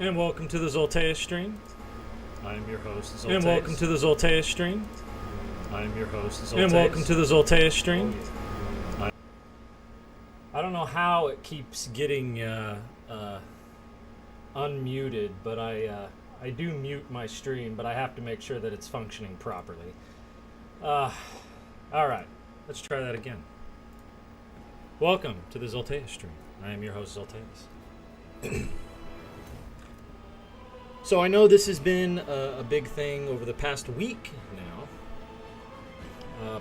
And welcome to the Zolteus stream. I am your host, Zolteus. And welcome to the Zolteus stream. I am your host, Zolteus. And welcome to the Zolteus stream. I don't know how it keeps getting unmuted, but I do mute my stream, but I have to make sure that it's functioning properly. All right, let's try that again. Welcome to the Zolteus stream. I am your host, Zolteus. So I know this has been a big thing over the past week now.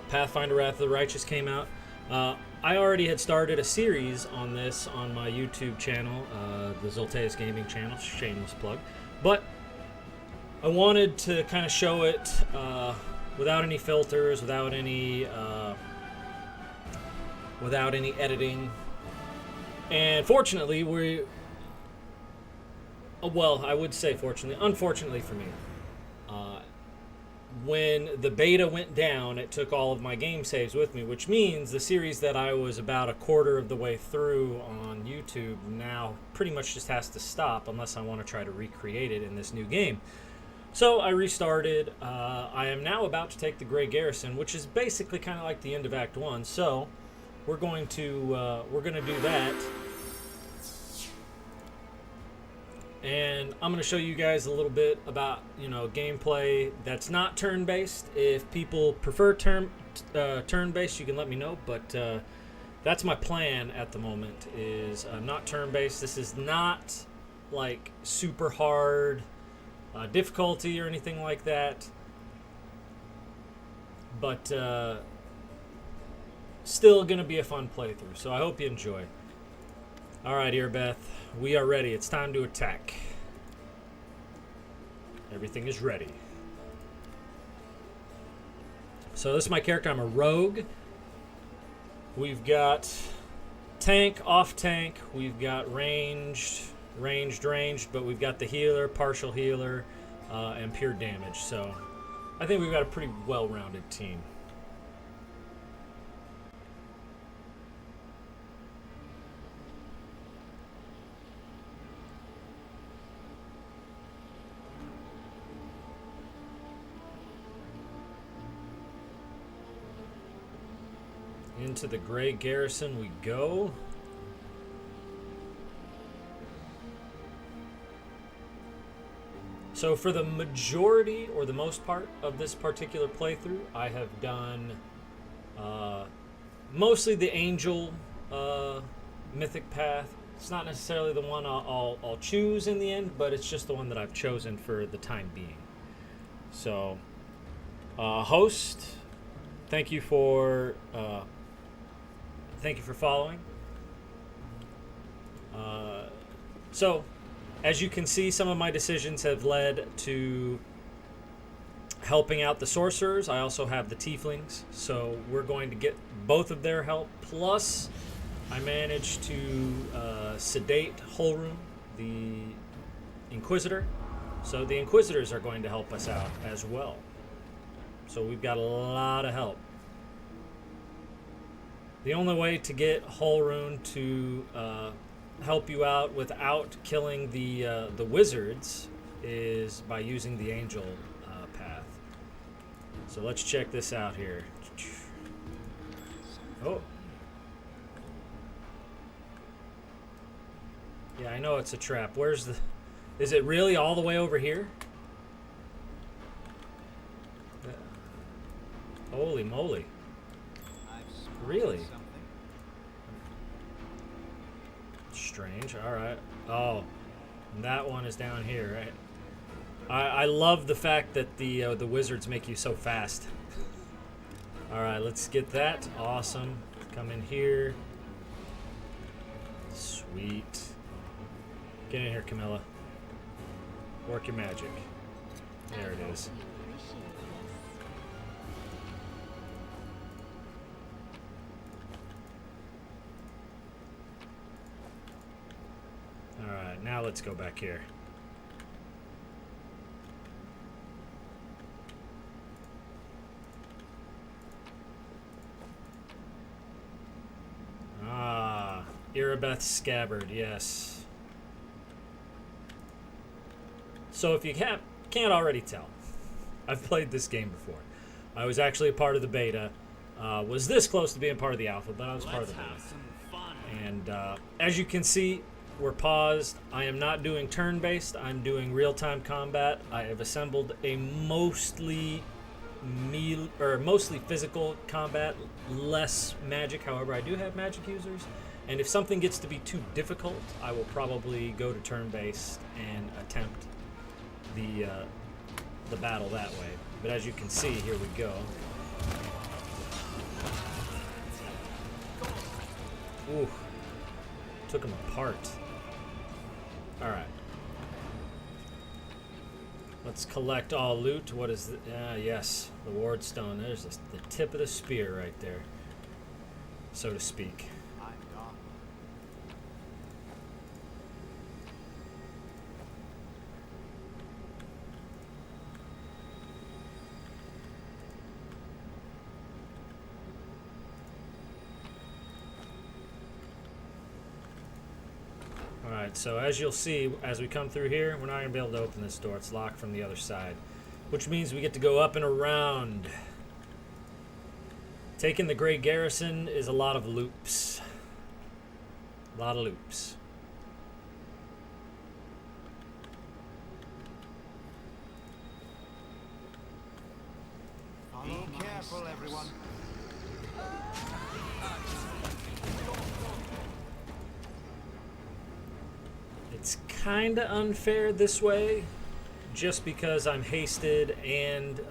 Pathfinder Wrath of the Righteous came out. I already had started a series on this on my YouTube channel, the Zolteus Gaming channel, shameless plug. But I wanted to kind of show it without any filters, without any editing. And fortunately, I would say fortunately. Unfortunately for me, when the beta went down, it took all of my game saves with me, which means the series that I was about a quarter of the way through on YouTube now pretty much just has to stop unless I want to try to recreate it in this new game. So I restarted. I am now about to take the Grey Garrison, which is basically kind of like the end of Act 1. So we're going to do that. And I'm going to show you guys a little bit about, gameplay that's not turn-based. If people prefer turn-based, you can let me know. But that's my plan at the moment, is not turn-based. This is not like super hard difficulty or anything like that. But still going to be a fun playthrough. So I hope you enjoy. All right, Earbeth, we are ready. It's time to attack. Everything is ready. So this is my character. I'm a rogue. We've got tank, off tank. We've got ranged, but we've got the healer, partial healer, and pure damage. So I think we've got a pretty well-rounded team. Into the Grey Garrison we go. So for the majority or the most part of this particular playthrough, I have done mostly the Angel mythic path. It's not necessarily the one I'll choose in the end, but it's just the one that I've chosen for the time being. So, host, thank you for following. So, as you can see, some of my decisions have led to helping out the sorcerers. I also have the tieflings, so we're going to get both of their help. Plus, I managed to sedate Holroom, the Inquisitor. So the Inquisitors are going to help us out as well. So we've got a lot of help. The only way to get Holroon to help you out without killing the wizards is by using the angel path. So let's check this out here. Oh. Yeah, I know it's a trap. Where's the... Is it really all the way over here? Holy moly. Really? Strange. All right. Oh, that one is down here, right? I love the fact that the wizards make you so fast. All right, let's get that. Awesome. Come in here. Sweet. Get in here, Camilla. Work your magic. There it is. Alright, now let's go back here. Ah, Erebeth's scabbard, yes. So if you can't already tell, I've played this game before. I was actually a part of the beta. Was this close to being part of the alpha, but I was part of the beta. And as you can see, we're paused. I am not doing turn-based. I'm doing real-time combat. I have assembled a mostly physical combat, less magic. However, I do have magic users. And if something gets to be too difficult, I will probably go to turn-based and attempt the battle that way. But as you can see, here we go. Ooh, took him apart. All right. Let's collect all loot. What is the... yes, the ward stone. There's the tip of the spear right there, so to speak. Alright, so as you'll see, as we come through here, we're not going to be able to open this door. It's locked from the other side. Which means we get to go up and around. Taking the Great Garrison is a lot of loops. A lot of loops. Be careful, everyone. It's kind of unfair this way, just because I'm hasted and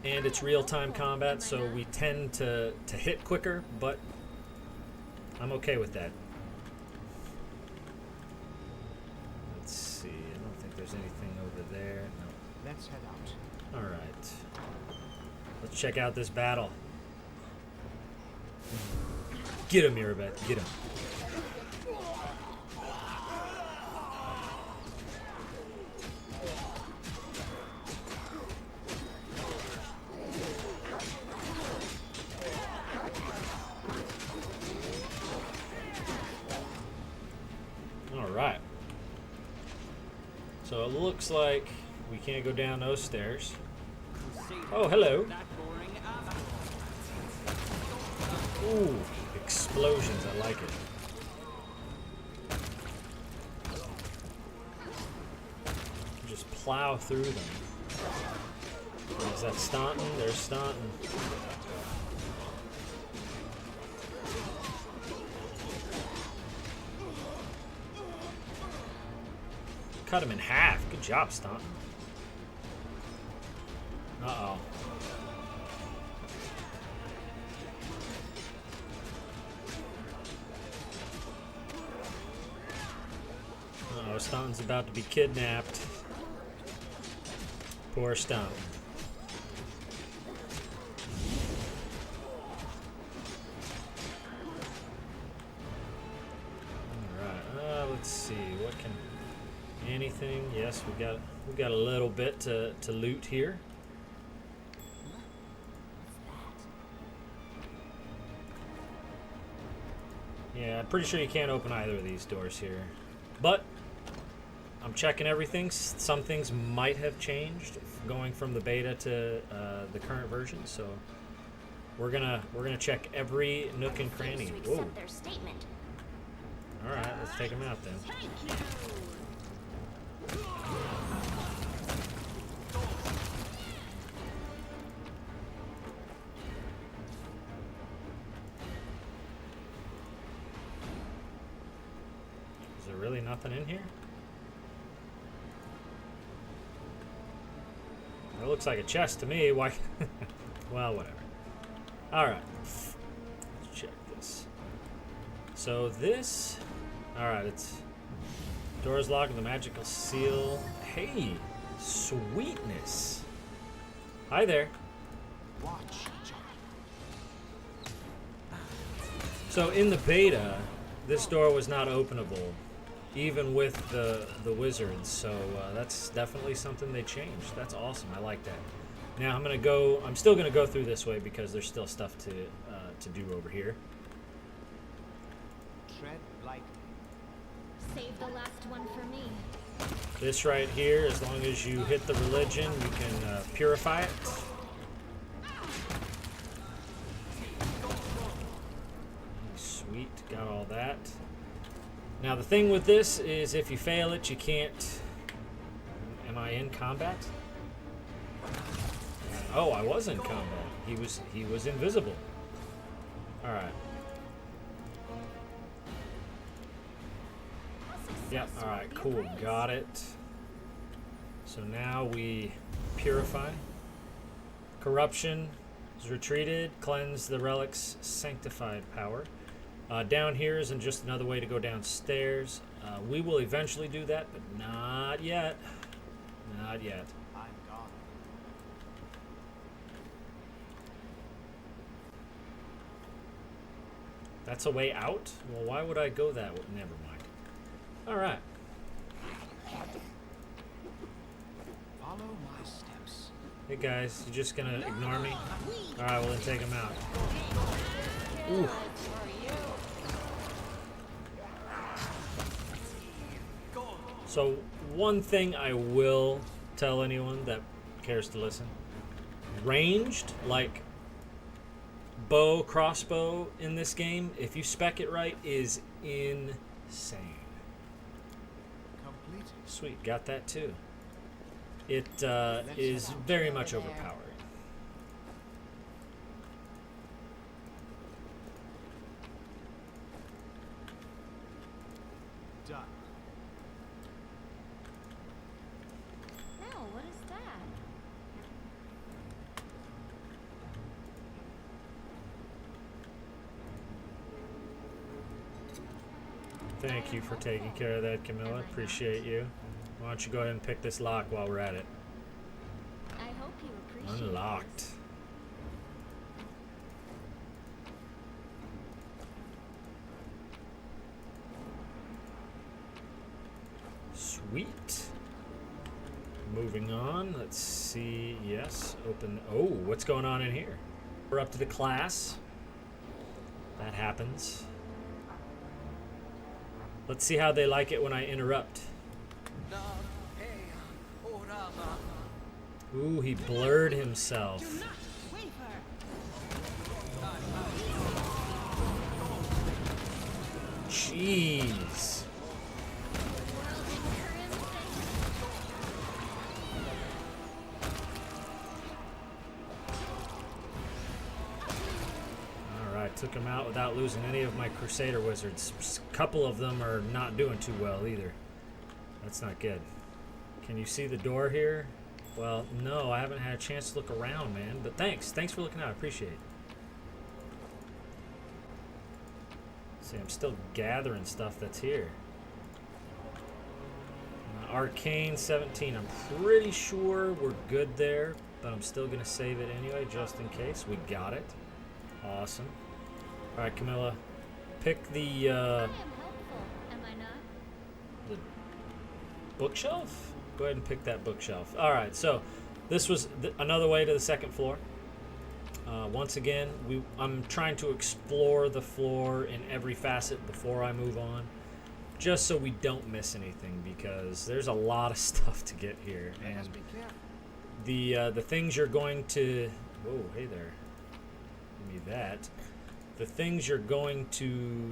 it's real-time combat, so we tend to hit quicker, but I'm okay with that. Let's see, I don't think there's anything over there. No. Let's head out. All right. Let's check out this battle. Get him, Mirabeth, get him. Alright. So it looks like we can't go down those stairs. Oh, hello. Ooh, explosions. I like it. Just plow through them. Is that Staunton? There's Staunton. Cut him in half. Good job, Staunton. Uh-oh. Uh-oh, Staunton's about to be kidnapped. Poor Staunton. Alright, let's see. What can... anything? Yes, we got a little bit to loot here. Yeah, I'm pretty sure you can't open either of these doors here. But I'm checking everything. Some things might have changed going from the beta to the current version, so we're gonna check every nook and cranny. Whoa. All right, let's take them out then. Is there really nothing in here? It looks like a chest to me. Why? Well, whatever. All right. Let's check this. So this... all right, it's... doors locked with a magical seal. Hey, sweetness. Hi there. Watch each other. So in the beta, this door was not openable, even with the wizards. So that's definitely something they changed. That's awesome. I like that. Now I'm still gonna go through this way because there's still stuff to do over here. Tread lightly. Save the last one for me. This right here, as long as you hit the religion, you can purify it. Sweet, got all that. Now the thing with this is if you fail it, you can't... Am I in combat? Oh, I was in combat. He was invisible. All right. Yep, all right, cool, got it. So now we purify. Corruption is retreated, cleanse the relic's sanctified power. Down here isn't just another way to go downstairs. We will eventually do that, but not yet. Not yet. I'm gone. That's a way out? Well, why would I go that way? Never mind. All right. Follow my steps. Hey guys, you just gonna ignore me? All right, well then take him out. Ooh. So one thing I will tell anyone that cares to listen: ranged, like bow, crossbow in this game, if you spec it right, is insane. Completed. Sweet, got that too. It is very much overpowered. Done. No, what is that? Thank you for taking care of that, Camilla. Appreciate you. Why don't you go ahead and pick this lock while we're at it? I hope you appreciate Unlocked. this. Sweet. Moving on. Let's see. Yes. Open. Oh, what's going on in here? We're up to the class. That happens. Let's see how they like it when I interrupt. Ooh, he blurred himself. Jeez. Alright, took him out without losing any of my Crusader wizards. A couple of them are not doing too well either. That's not good. Can you see the door here? Well, no, I haven't had a chance to look around, man. But thanks. Thanks for looking out. I appreciate it. See, I'm still gathering stuff that's here. Arcane 17. I'm pretty sure we're good there, but I'm still going to save it anyway, just in case. We got it. Awesome. All right, Camilla. Pick the, I am helpful, am I not? the bookshelf? Go ahead and pick that bookshelf. All right, so this was another way to the second floor. Once again, I'm trying to explore the floor in every facet before I move on, just so we don't miss anything, because there's a lot of stuff to get here. Let us And be careful. the things you're going to... Whoa, hey there. Give me that. The things you're going to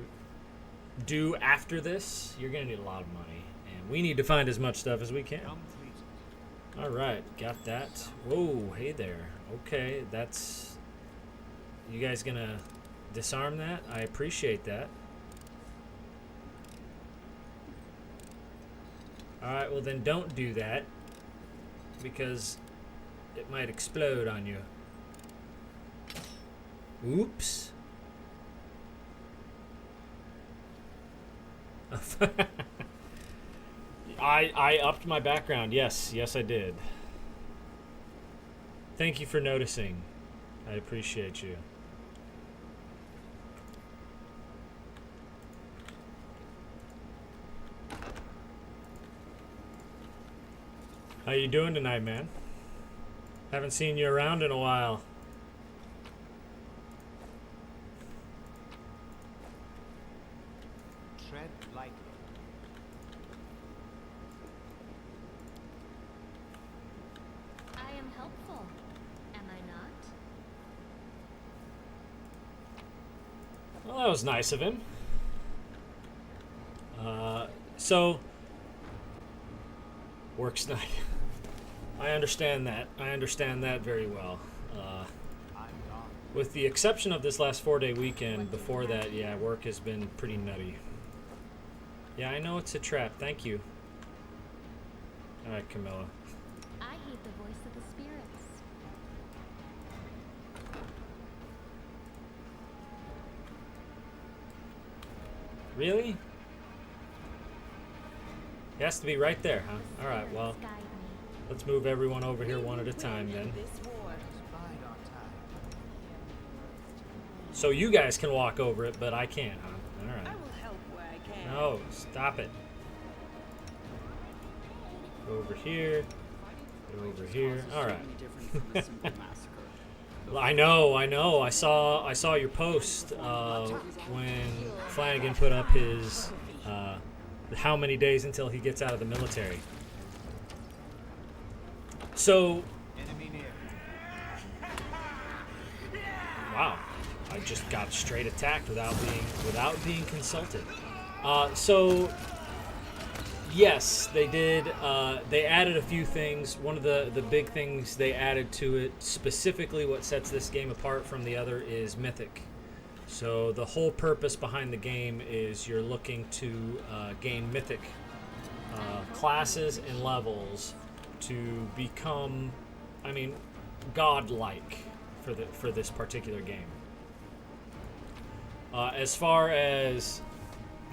do after this, you're going to need a lot of money. And we need to find as much stuff as we can. Completed. All right, got that. Whoa, hey there. Okay, that's... You guys gonna disarm that? I appreciate that. All right, well then don't do that, because it might explode on you. Oops. I upped my background. Yes, I did. Thank you for noticing. I appreciate you. How you doing tonight, man? Haven't seen you around in a while. Tread lightly. helpful, am I not? Well, that was nice of him. So, works night. I understand that. I understand that very well. I'm gone. With the exception of this last 4-day weekend, before that, yeah, work has been pretty nutty. Yeah, I know it's a trap. Thank you. All right, Camilla. I heed the voice of the spirits. Really? It has to be right there, huh? The All right, spirits well, guide me. let's move everyone over here one at a time then. Just bide our time. So you guys can walk over it, but I can't, huh? All I right. will help where I can. No, stop it. Go over here. Go over here. All right. Well, I know. I saw your post when Flanagan put up his how many days until he gets out of the military. So, Enemy near. wow, I just got straight attacked without being consulted. So, yes, they did. They added a few things. One of the big things they added to it, specifically what sets this game apart from the other, is Mythic. So the whole purpose behind the game is you're looking to gain Mythic classes and levels to become, I mean, godlike for this particular game. As far as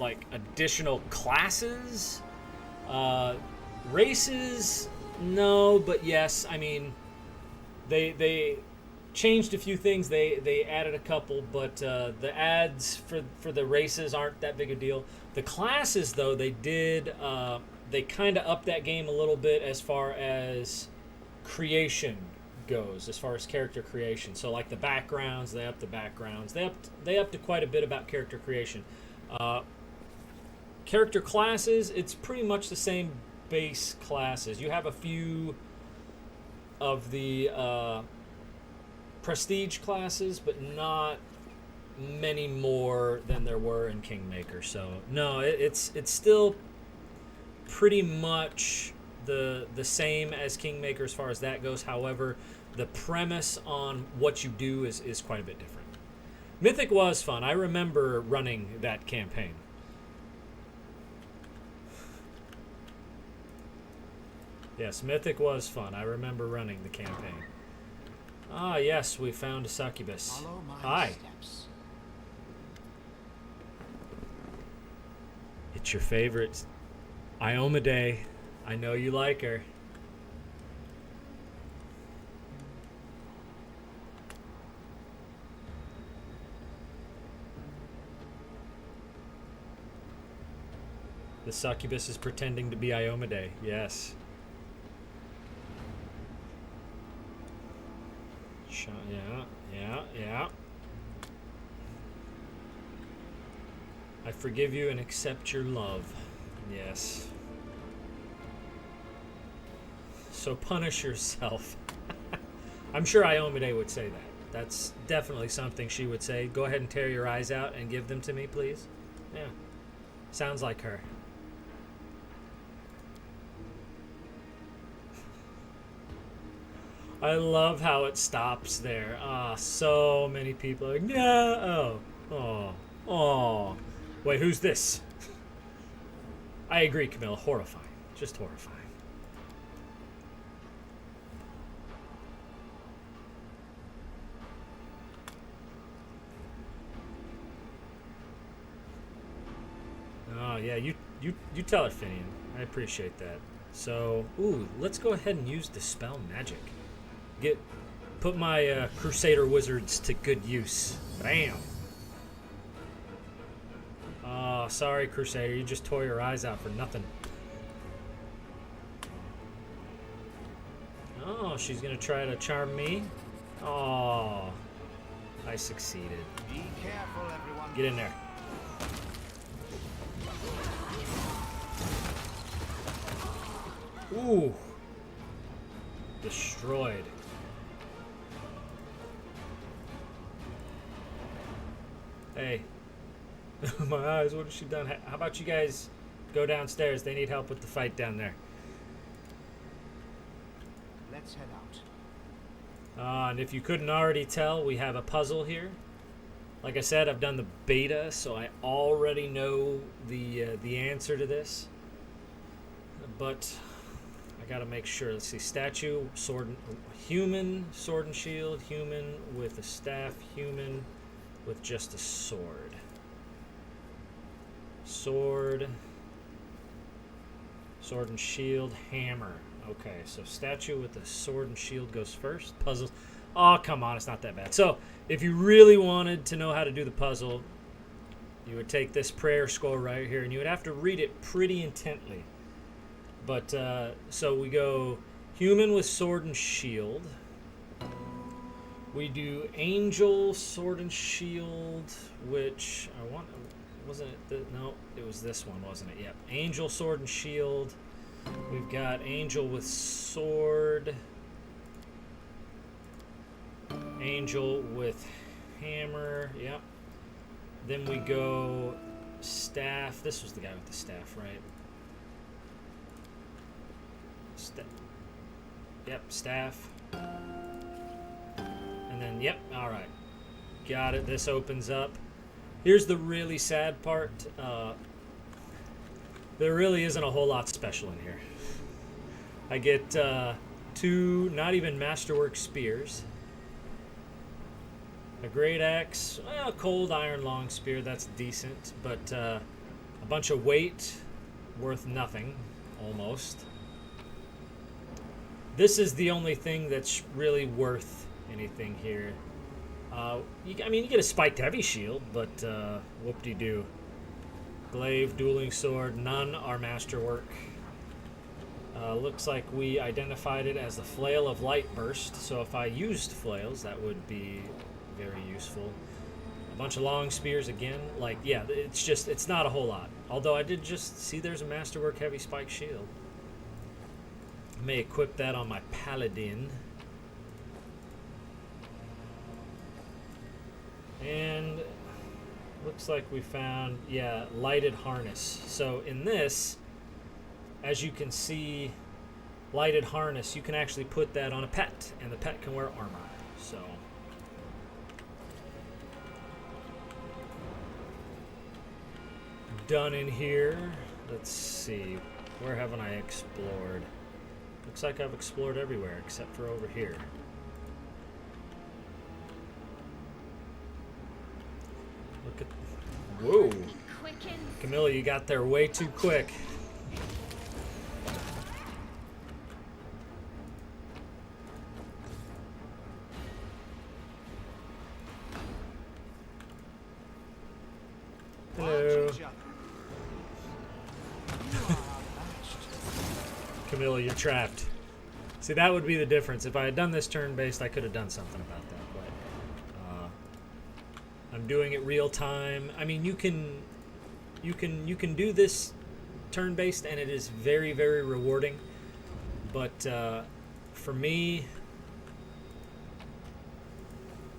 like additional classes, races, no, but yes. I mean, they changed a few things. They added a couple, but the ads for the races aren't that big a deal. The classes, though, they did. They kind of upped that game a little bit as far as creation goes, as far as character creation. So, like the backgrounds, they upped the backgrounds. They upped quite a bit about character creation. Character classes, it's pretty much the same base classes. You have a few of the prestige classes, but not many more than there were in Kingmaker. So no, it's still pretty much the same as Kingmaker as far as that goes. However, the premise on what you do is quite a bit different. Mythic was fun. I remember running that campaign. Yes, Mythic was fun. I remember running the campaign. Ah, yes, we found a succubus. Follow my Hi. steps. It's your favorite, Iomade. I know you like her. The succubus is pretending to be Iomade. Yes. Yeah. I forgive you and accept your love. Yes. So punish yourself. I'm sure Iomade would say that. That's definitely something she would say. Go ahead and tear your eyes out and give them to me, please. Yeah. Sounds like her. I love how it stops there. So many people are like, yeah, oh. Wait, who's this? I agree, Camilla. Horrifying. Just horrifying. Oh, yeah, you tell it, Finian. I appreciate that. So, ooh, let's go ahead and use Dispel Magic. Put my Crusader wizards to good use. Bam. Oh, sorry, Crusader. You just tore your eyes out for nothing. Oh, she's gonna try to charm me. Oh, I succeeded. Be careful, everyone. Get in there. Ooh. Destroyed. Hey. My eyes, what has she done? How about you guys go downstairs? They need help with the fight down there. Let's head out. And if you couldn't already tell, we have a puzzle here. Like I said, I've done the beta, so I already know the answer to this. But I gotta make sure. Let's see. Statue, sword, human, sword and shield, human with a staff, human with just a sword. Sword and shield, hammer. Okay, so statue with the sword and shield goes first. Puzzles. Oh, come on, it's not that bad. So, if you really wanted to know how to do the puzzle, you would take this prayer scroll right here, and you would have to read it pretty intently. But, so we go human with sword and shield. We do angel, sword and shield, which I want... Wasn't it? No, it was this one, wasn't it? Yep. Angel, sword, and shield. We've got angel with sword. Angel with hammer. Yep. Then we go staff. This was the guy with the staff, right? Yep, staff. And then, yep, all right. Got it. This opens up. Here's the really sad part. There really isn't a whole lot special in here. I get 2 not even masterwork spears. A great axe, a cold iron long spear, that's decent, but a bunch of weight, worth nothing, almost. This is the only thing that's really worth anything here. I mean, you get a spiked heavy shield, but whoop-de-doo. Glaive, dueling sword, none are masterwork. Looks like we identified it as the Flail of Light Burst, so if I used flails, that would be very useful. A bunch of long spears again. Like, yeah, it's not a whole lot. Although I did just see there's a masterwork heavy spike shield. I may equip that on my paladin. And looks like we found, yeah, lighted harness. So in this, as you can see, lighted harness, you can actually put that on a pet, and the pet can wear armor. So done in here. Let's see, where haven't I explored? Looks like I've explored everywhere except for over here. Look at, whoa, Camilla, you got there way too quick. Hello. Camilla, you're trapped. See, that would be the difference. If I had done this turn-based, I could have done something about that. But I'm doing it real time. I mean, you can do this turn-based, and it is very, very rewarding. But for me,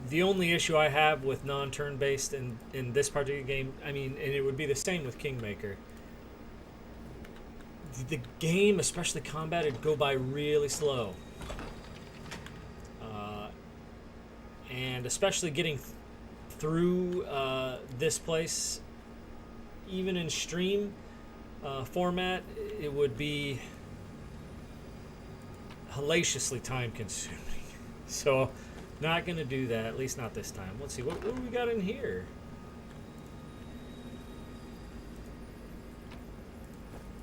the only issue I have with non-turn-based in this particular game, I mean, and it would be the same with Kingmaker. The game, especially combat, it'd go by really slow. And especially getting through this place, even in stream format, it would be hellaciously time-consuming. So, not going to do that, at least not this time. Let's see, what do we got in here?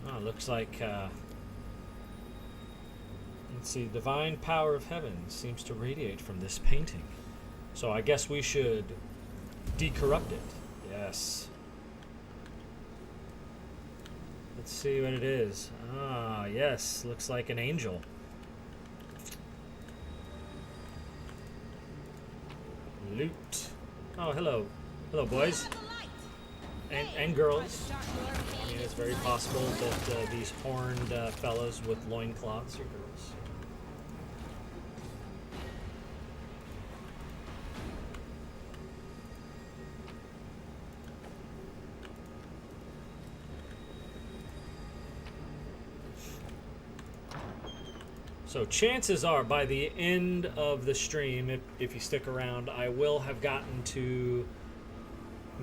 Oh, looks like, let's see, divine power of heaven seems to radiate from this painting. So I guess we should decorrupt it. Yes. Let's see what it is. Ah, yes, looks like an angel. Loot. Oh, hello. Hello, boys. And girls. I mean, it's very possible that these horned fellows with loincloths are girls. So chances are, by the end of the stream, if you stick around, I will have gotten to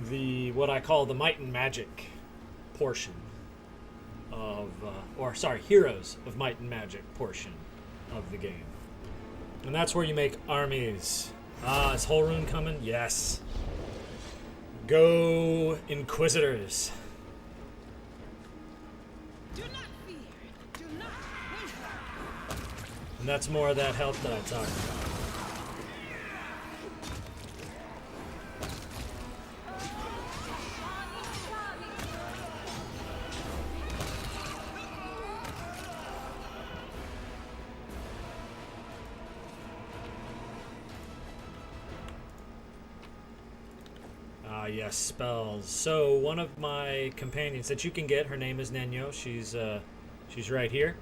the what I call the might and magic portion of, heroes of might and magic portion of the game, and that's where you make armies. Is Holrune coming? Yes. Go Inquisitors. Do not fear. Do not waver. And that's more of that health that I talked about. Yes, spells. So one of my companions that you can get, her name is Nenyo. She's right here.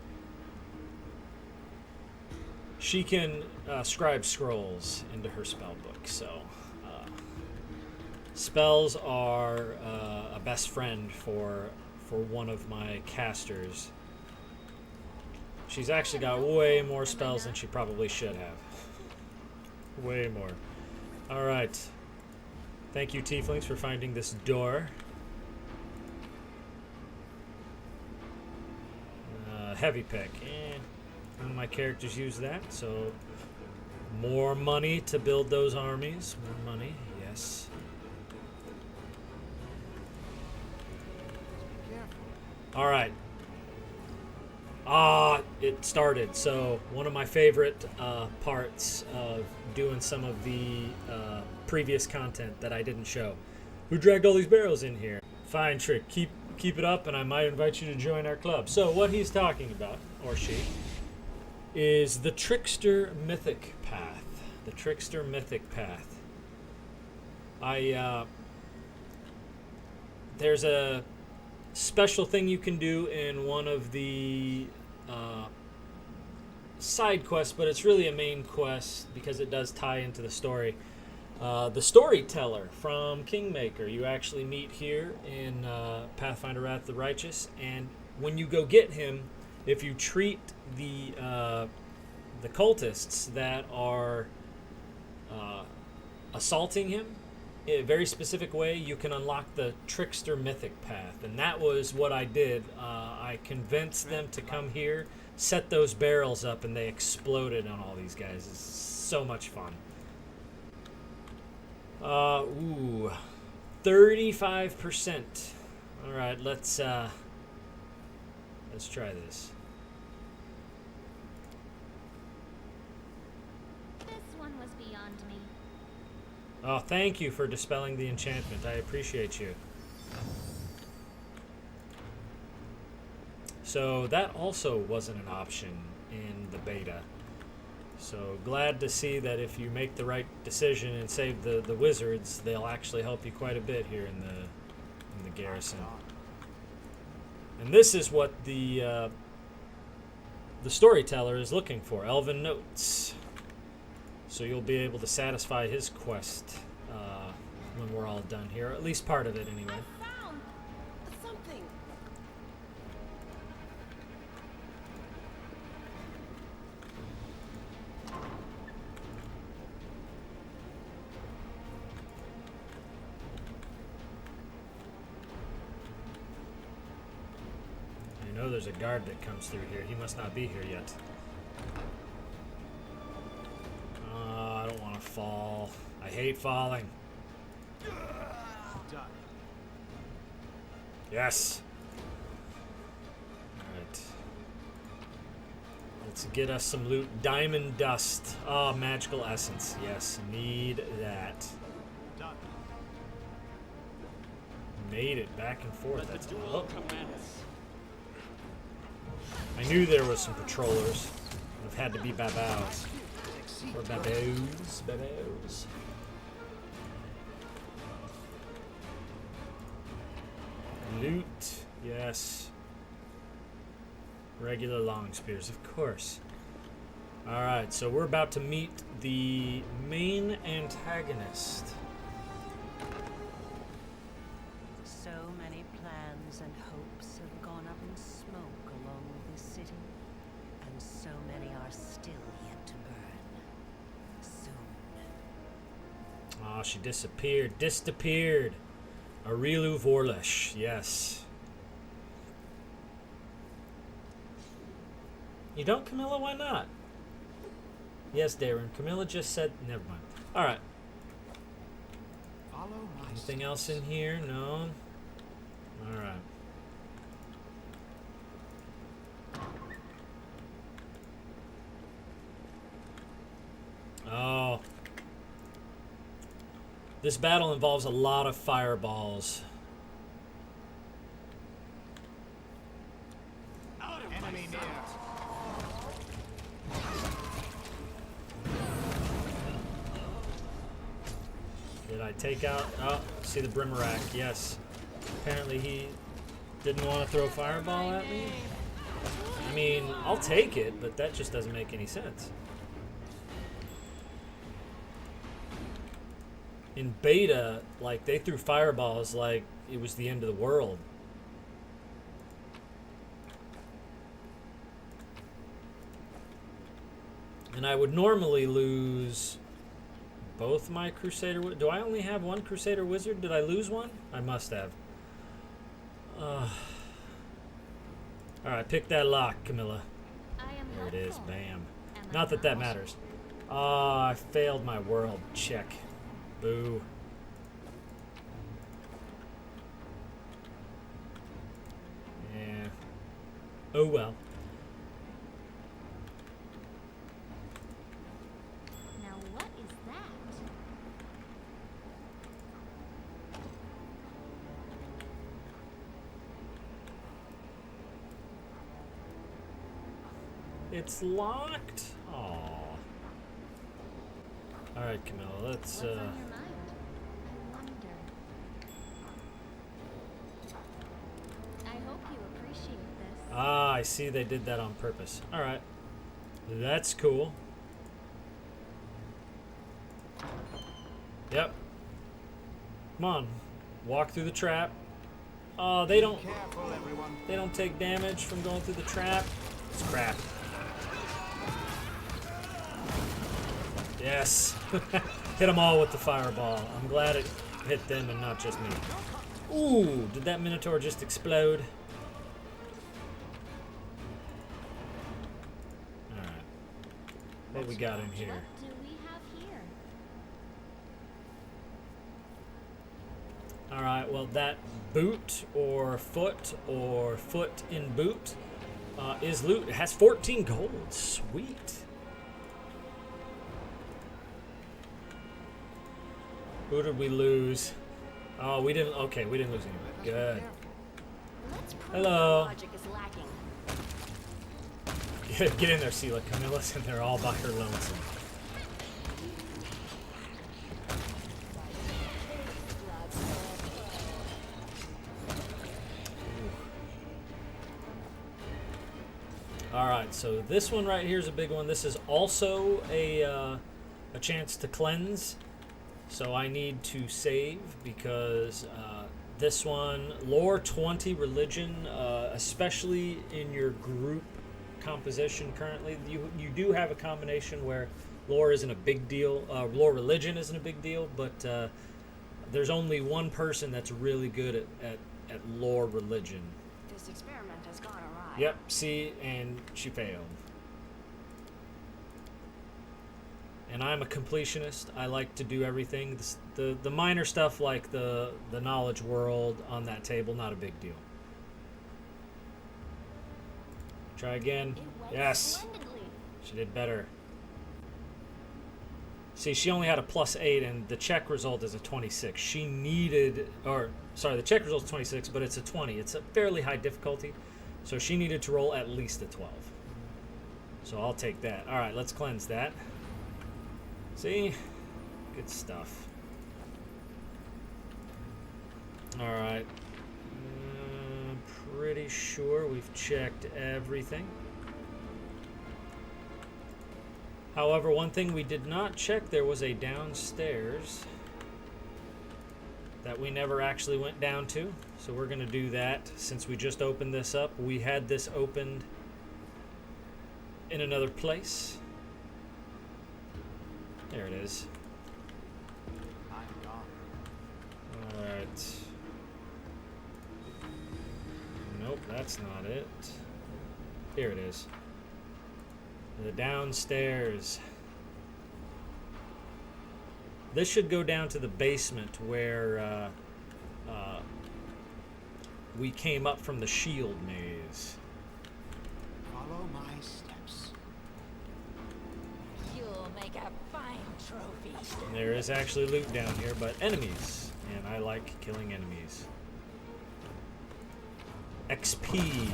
She can scribe scrolls into her spell book. So spells are a best friend for one of my casters. She's actually got way more spells than she probably should have. Way more. All right. Thank you, Tieflings, for finding this door. Heavy pick. None of my characters use that, so more money to build those armies. More money, yes. All right. It started. So one of my favorite parts of doing some of the previous content that I didn't show. Who dragged all these barrels in here? Fine, Trick. Keep it up, and I might invite you to join our club. So what he's talking about, or she, is the Trickster Mythic Path. The Trickster Mythic Path. There's a special thing you can do in one of the side quests, but it's really a main quest because it does tie into the story. The storyteller from Kingmaker you actually meet here in Pathfinder Wrath of the Righteous, and when you go get him, if you treat the cultists that are assaulting him in a very specific way, you can unlock the Trickster Mythic Path, and that was what I did. I convinced them to come here, set those barrels up, and they exploded on all these guys. It's so much fun. 35%. All right, let's try this. This one was beyond me. Oh, thank you for dispelling the enchantment. I appreciate you. So that also wasn't an option in the beta. So glad to see that if you make the right decision and save the wizards, they'll actually help you quite a bit here in the garrison. And this is what the storyteller is looking for, Elven Notes. So you'll be able to satisfy his quest when we're all done here, or at least part of it anyway. I found something. I know there's a guard that comes through here. He must not be here yet. I don't want to fall. I hate falling. Done. Yes. Alright. Let's get us some loot. Diamond dust. Oh, magical essence. Yes, need that. Done. Made it back and forth. That's oh. I knew there was some patrollers. Would have had to be babows. Or babos. Babos. Loot. Yes. Regular long spears, of course. Alright, so we're about to meet the main antagonist. So many plans and hopes have gone up in smoke along with this city, and so many are she disappeared. Disappeared. Arilu Vorlish. Yes. You don't, Camilla? Why not? Yes, Darren. Camilla just said... Never mind. Alright. Follow my Anything else in here? No? Alright. Oh. This battle involves a lot of fireballs. enemy near. Did I take out... Oh, see the Brimarack. Yes. Apparently he didn't want to throw a fireball at me. I mean, I'll take it, but that just doesn't make any sense. In beta, like, they threw fireballs like it was the end of the world. And I would normally lose both my Crusader... Do I only have one Crusader Wizard? Did I lose one? I must have. Alright, pick that lock, Camilla. I am There it is, helpful. bam. Am I Not that that not? matters. I failed my world check. Boo. Yeah. Oh well. Now what is that? It's locked? Aw. Alright, Camilla, let's, What's on your mind? I wonder. I hope you appreciate this. Ah, I see they did that on purpose. Alright. That's cool. Yep. Come on. Walk through the trap. Oh, they don't... Careful, everyone. They don't take damage from going through the trap. It's crap. Yes. Hit them all with the fireball. I'm glad it hit them and not just me. Ooh, did that Minotaur just explode? Alright. What we got in here? What do we have here? Alright, well that boot or foot in boot is loot. It has 14 gold. Sweet. Who did we lose? Oh, we didn't. Okay, we didn't lose anybody. Good. Let's prove Hello. that logic is lacking. Get in there, Sela. Camilla's in there all by her lonesome. Alright, so this one right here is a big one. This is also a chance to cleanse. So I need to save because this one, lore 20 religion, especially in your group composition currently, you do have a combination where lore isn't a big deal, lore religion isn't a big deal, but there's only one person that's really good at lore religion. This experiment has gone awry. Yep, see, and she failed. And I'm a completionist. I like to do everything. The minor stuff like the knowledge world on that table, not a big deal. Try again. It went Yes. splendidly. She did better. See, she only had a +8 and the check result is a 26. She needed, the check result is 26, but it's a 20. It's a fairly high difficulty. So she needed to roll at least a 12. So I'll take that. All right, let's cleanse that. See? Good stuff. Alright. Pretty sure we've checked everything. However, one thing we did not check, there was a downstairs that we never actually went down to. So we're going to do that since we just opened this up. We had this opened in another place. There it is. I'm Nope, that's not it. Here it is. The downstairs. This should go down to the basement where we came up from the shield maze. Follow my steps. You'll make a fine trophy. There is actually loot down here, but enemies. And I like killing enemies. XP,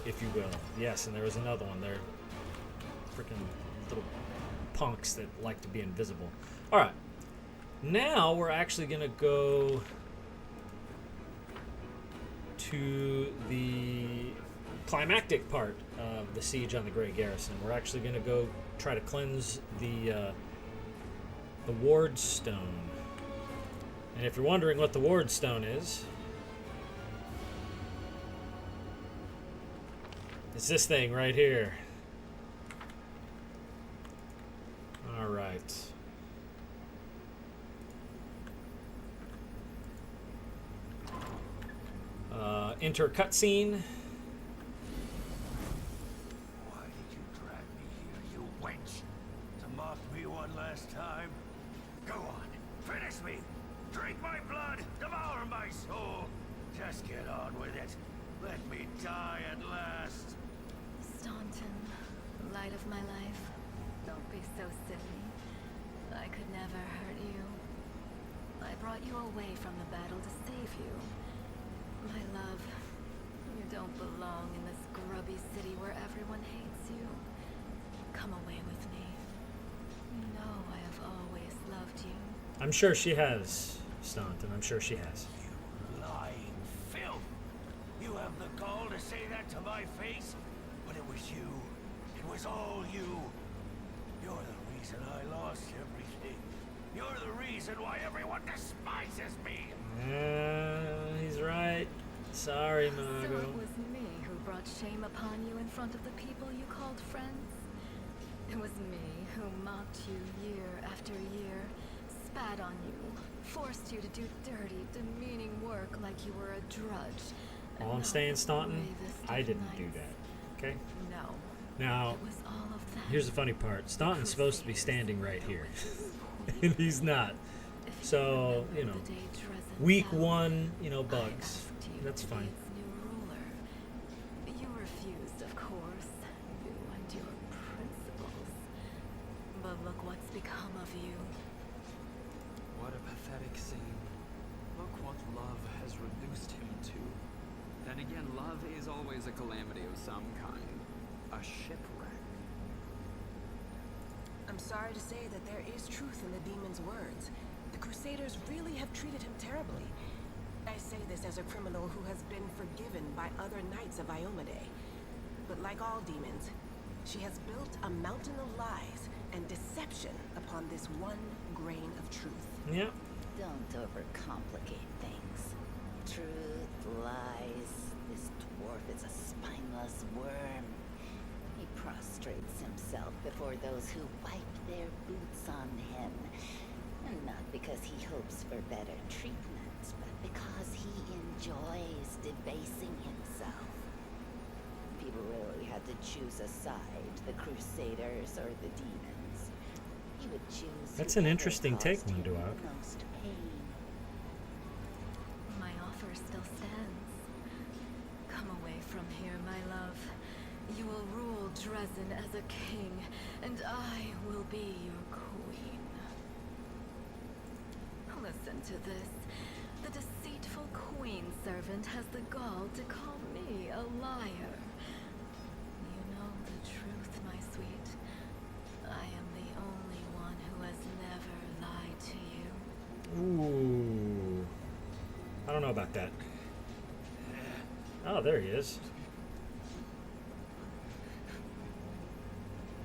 if you will. Yes, and there was another one there. Freaking little punks that like to be invisible. Alright. Now we're actually going to go to the climactic part of the siege on the Great Garrison. We're actually going to go try to cleanse the ward stone. And if you're wondering what the ward stone is, it's this thing right here. All right. Enter cutscene. Why did you drag me here, you wench? To mock me one last time? Go on, finish me! Drink my blood, devour my soul! Just get on with it. Let me die at last. Staunton, light of my life, don't be so silly. I could never hurt you. I brought you away from the battle to save you. My love, you don't belong in this grubby city where everyone hates you. Come away with me. You know I have always loved you. I'm sure she has, Staunton. I'm sure she has. You lying filth! You have the gall to say that to my face? But it was you. It was all you. You're the reason I lost everything. You're the reason why everyone despises me. He's right. Sorry, So Mago. it was me who brought shame upon you in front of the people you called friends? It was me who mocked you year after year, spat on you, forced you to do dirty, demeaning work like you were a drudge. All I'm and saying, not the Staunton, bravest of I didn't do knights. that. Okay? No. Now, It was all of that. here's the funny part. Staunton's supposed to be standing right here. And he's not. If you So, remember you know, the day Dresden week fell, one, I bugs. asked you That's to be fine. its new ruler. You refused, of course. You and your principles. But look what's become of you. What a pathetic scene. Look what love has reduced him to. Then again, love is always a calamity of some kind. A shipwreck. I'm sorry to say that there is truth in the demon's words. The Crusaders really have treated him terribly. I say this as a criminal who has been forgiven by other knights of Iomade. But like all demons, she has built a mountain of lies and deception upon this one grain of truth. Yep. Don't overcomplicate things. Truth, lies. This dwarf is a spineless worm. He prostrates himself before those who wipe their boots on him. And not because he hopes for better treatment, but because he enjoys debasing himself. If he really had to choose a side, the Crusaders or the demons, he would choose. That's an whoever interesting take, caused him Munduak. the most pain. My offer still stands. Come away from here, my love. You will rule Dresden as a king, and I will be your queen. Listen to this. The deceitful queen servant has the gall to call me a liar. You know the truth, my sweet. I am the only one who has never lied to you. Ooh. I don't know about that. Oh, there he is.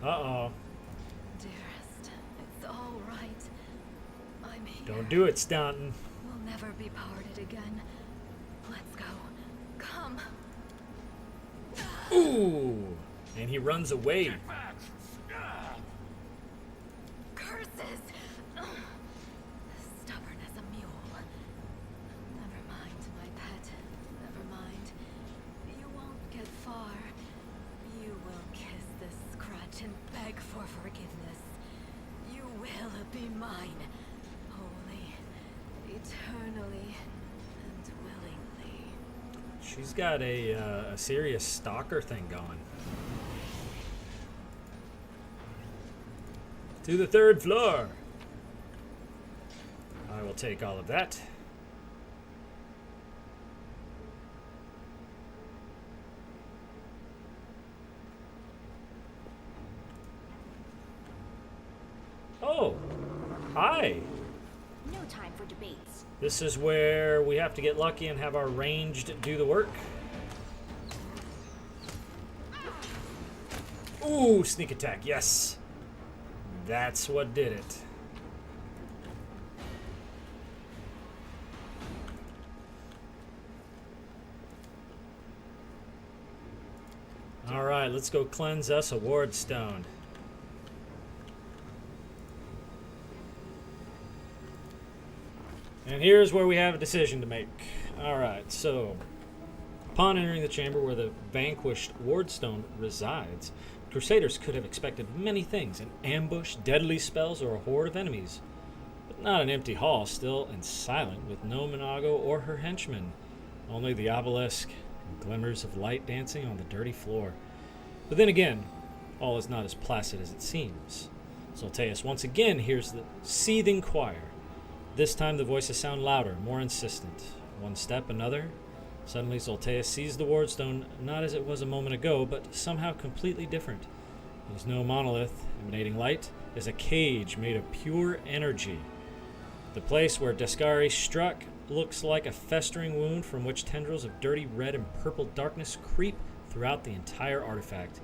Uh-oh. Dearest, it's all right. I'm here. Don't do it, Staunton. We'll never be parted again. Let's go. Come. Ooh. And he runs away. Get back! Ah! Curses! Stubborn as a mule. Never mine. Wholly, eternally, and willingly. She's got a serious stalker thing going. To the 3rd floor. I will take all of that. Oh, hi. No time for debates. This is where we have to get lucky and have our ranged do the work. Ooh, sneak attack, yes. That's what did it. All right, let's go cleanse us a ward stone. And here's where we have a decision to make. All right, so upon entering the chamber where the vanquished wardstone resides, Crusaders could have expected many things: an ambush, deadly spells, or a horde of enemies. But not an empty hall, still and silent, with no Minago or her henchmen. Only the obelisk and glimmers of light dancing on the dirty floor. But then again, all is not as placid as it seems. Zolteus once again hears the seething choir. This time the voices sound louder, more insistent. One step, another. Suddenly Zolteus sees the wardstone, not as it was a moment ago, but somehow completely different. It is no monolith emanating light. It is a cage made of pure energy. The place where Descari struck looks like a festering wound from which tendrils of dirty red and purple darkness creep throughout the entire artifact.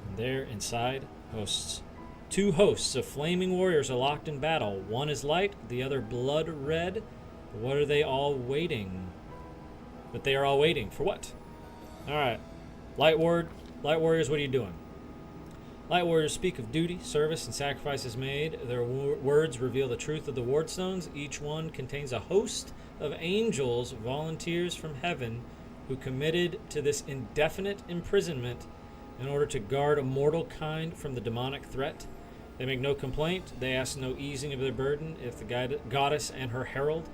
And there inside, two hosts of flaming warriors are locked in battle. One is light, the other blood red. What are they all waiting? But they are all waiting for what? All right, light warriors, what are you doing? Light warriors speak of duty, service, and sacrifices made. Their words reveal the truth of the wardstones. Each one contains a host of angels, volunteers from heaven, who committed to this indefinite imprisonment in order to guard a mortal kind from the demonic threat. They make no complaint. They ask no easing of their burden. If the goddess and her herald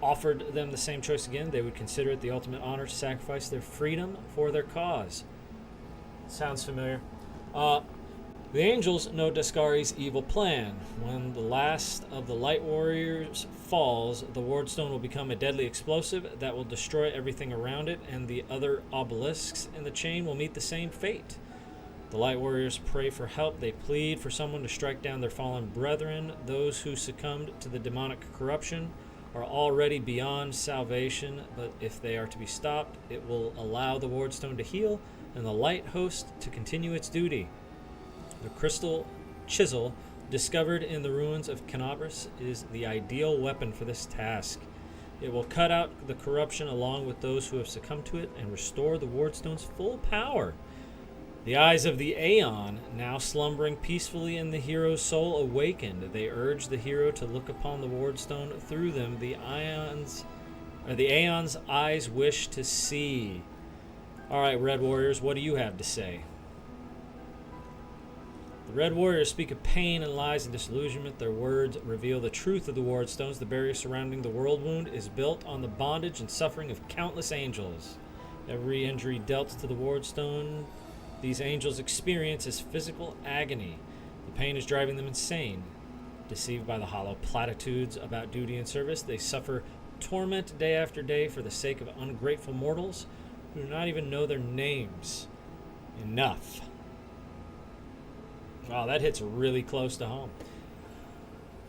offered them the same choice again, they would consider it the ultimate honor to sacrifice their freedom for their cause. Sounds familiar. The angels know Descari's evil plan. When the last of the light warriors falls, the wardstone will become a deadly explosive that will destroy everything around it, and the other obelisks in the chain will meet the same fate. The light warriors pray for help. They plead for someone to strike down their fallen brethren. Those who succumbed to the demonic corruption are already beyond salvation, but if they are to be stopped, it will allow the wardstone to heal and the light host to continue its duty. The crystal chisel discovered in the ruins of Canabras is the ideal weapon for this task. It will cut out the corruption along with those who have succumbed to it and restore the wardstone's full power. The eyes of the Aeon, now slumbering peacefully in the hero's soul, awakened. They urge the hero to look upon the wardstone through them. The Aeon's eyes wish to see. All right, Red Warriors, what do you have to say? The Red Warriors speak of pain and lies and disillusionment. Their words reveal the truth of the wardstones. The barrier surrounding the world wound is built on the bondage and suffering of countless angels. Every injury dealt to the wardstone these angels experience is physical agony. The pain is driving them insane. Deceived by the hollow platitudes about duty and service, they suffer torment day after day for the sake of ungrateful mortals who do not even know their names. Enough. Wow, that hits really close to home.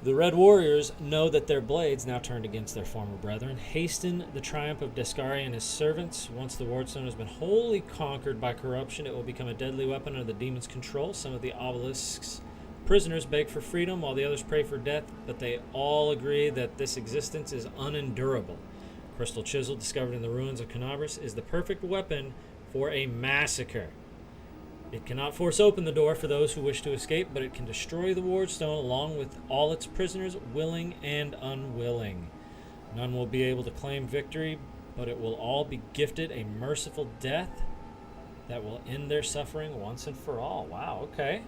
The Red Warriors know that their blades, now turned against their former brethren, hasten the triumph of Descari and his servants. Once the wardstone has been wholly conquered by corruption, it will become a deadly weapon under the demon's control. Some of the obelisk's prisoners beg for freedom, while the others pray for death, but they all agree that this existence is unendurable. Crystal chisel, discovered in the ruins of Canabras, is the perfect weapon for a massacre. It cannot force open the door for those who wish to escape, but it can destroy the wardstone along with all its prisoners, willing and unwilling. None will be able to claim victory, but it will all be gifted a merciful death that will end their suffering once and for all. Wow, okay.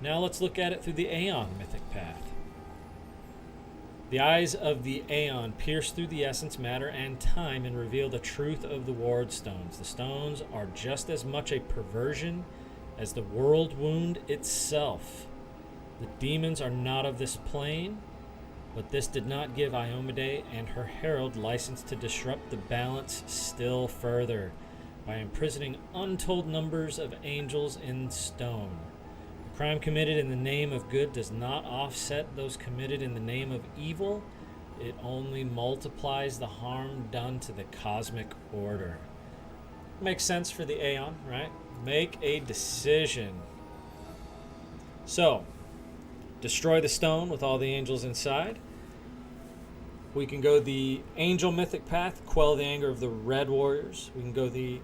Now let's look at it through the Aeon mythic path. The eyes of the Aeon pierce through the essence, matter, and time and reveal the truth of the ward stones. The stones are just as much a perversion as the world wound itself. The demons are not of this plane, but this did not give Iomade and her herald license to disrupt the balance still further by imprisoning untold numbers of angels in stone. The crime committed in the name of good does not offset those committed in the name of evil. It only multiplies the harm done to the cosmic order. Makes sense for the Aeon, right? Make a decision. So, destroy the stone with all the angels inside. We can go the angel mythic path, quell the anger of the red warriors. We can go the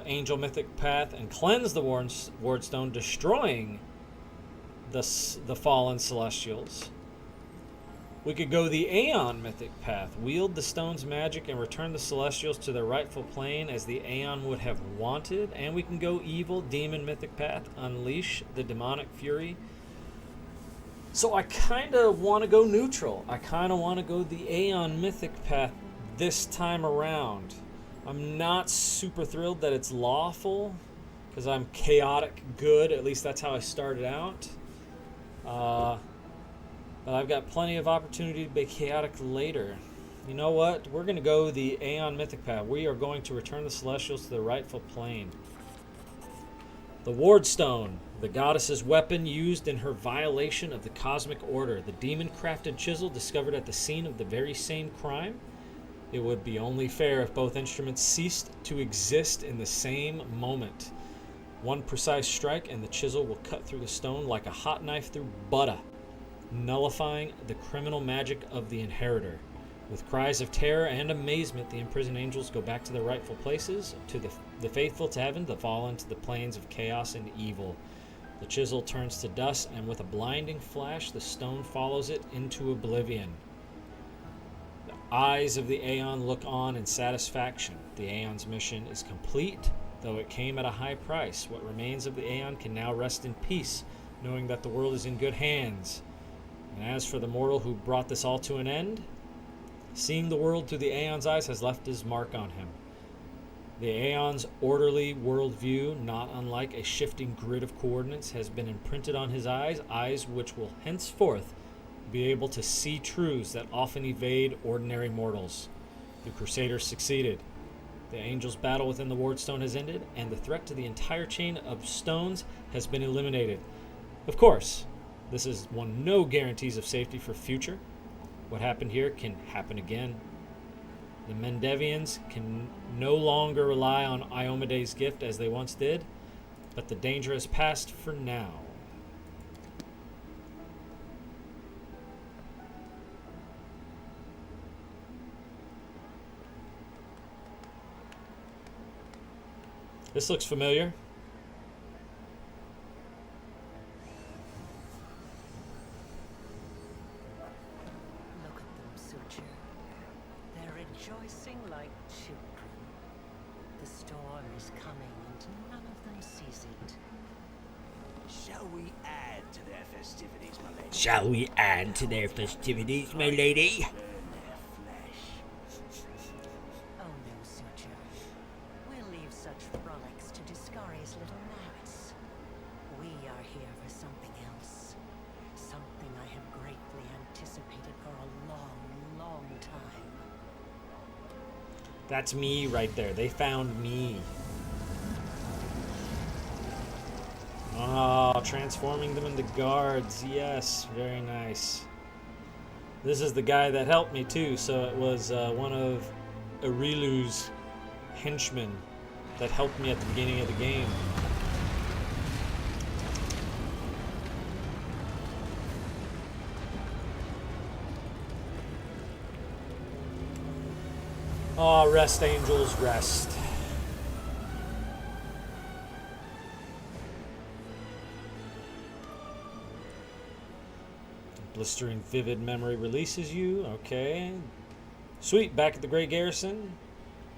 angel mythic path and cleanse the ward stone, destroying the fallen celestials. We could go the Aeon mythic path, wield the stone's magic and return the celestials to their rightful plane as the Aeon would have wanted. And we can go evil demon mythic path, unleash the demonic fury. So I kind of want to go neutral. I kind of want to go the Aeon mythic path this time around. I'm not super thrilled that it's lawful, because I'm chaotic good. At least that's how I started out. But I've got plenty of opportunity to be chaotic later. You know what? We're going to go the Aeon mythic path. We are going to return the celestials to their rightful plane. The ward stone, the goddess's weapon used in her violation of the cosmic order. The demon-crafted chisel discovered at the scene of the very same crime. It would be only fair if both instruments ceased to exist in the same moment. One precise strike and the chisel will cut through the stone like a hot knife through butter, nullifying the criminal magic of the inheritor. With cries of terror and amazement, the imprisoned angels go back to their rightful places, to the faithful to heaven, the fallen to the planes of chaos and evil. The chisel turns to dust, and with a blinding flash, the stone follows it into oblivion. The eyes of the Aeon look on in satisfaction. The Aeon's mission is complete, though it came at a high price. What remains of the Aeon can now rest in peace, knowing that the world is in good hands. And as for the mortal who brought this all to an end, seeing the world through the Aeon's eyes has left his mark on him. The Aeon's orderly worldview, not unlike a shifting grid of coordinates, has been imprinted on his eyes which will henceforth be able to see truths that often evade ordinary mortals. The Crusaders succeeded. The angels' battle within the wardstone has ended, and the threat to the entire chain of stones has been eliminated. Of course, this has won no guarantees of safety for future. What happened here can happen again. The Mendevians can no longer rely on Iomede's gift as they once did, but the danger has passed for now. This looks familiar. Look at them, Suture. They're rejoicing like children. The storm is coming and none of them sees it. Shall we add to their festivities, my lady? Shall we add to their festivities, my lady? Burn their flesh. Oh no, Suture. We'll leave such frolics to Discari's little gnats. We are here for something else. Something I have greatly anticipated for a long, long time. That's me right there. They found me. Oh, transforming them into guards. Yes, very nice. This is the guy that helped me too, so it was one of Arilu's henchmen that helped me at the beginning of the game. Ah, rest, angels, rest. Blistering vivid memory releases you. Okay. Sweet. Back at the Great Garrison.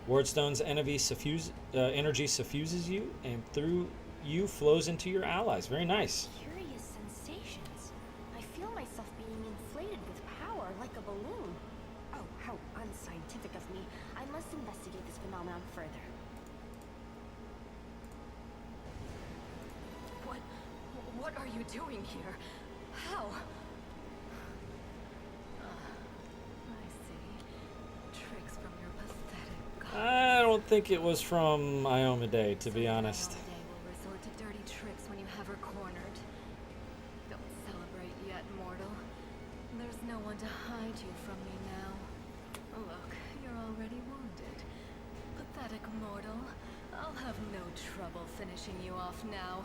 Wardstone's energy suffuses you, and through you flows into your allies. Very nice. Curious sensations. I feel myself being inflated with power. unscientific of me. I must investigate this phenomenon further. What are you doing here? How? I see. Tricks from your pathetic god. I don't think it was from Iomade, to be honest. Iomade will resort to dirty tricks when you have her cornered. Don't celebrate yet, mortal. There's no one to hide you from me now. Look, you're already wounded. Pathetic mortal. I'll have no trouble finishing you off now.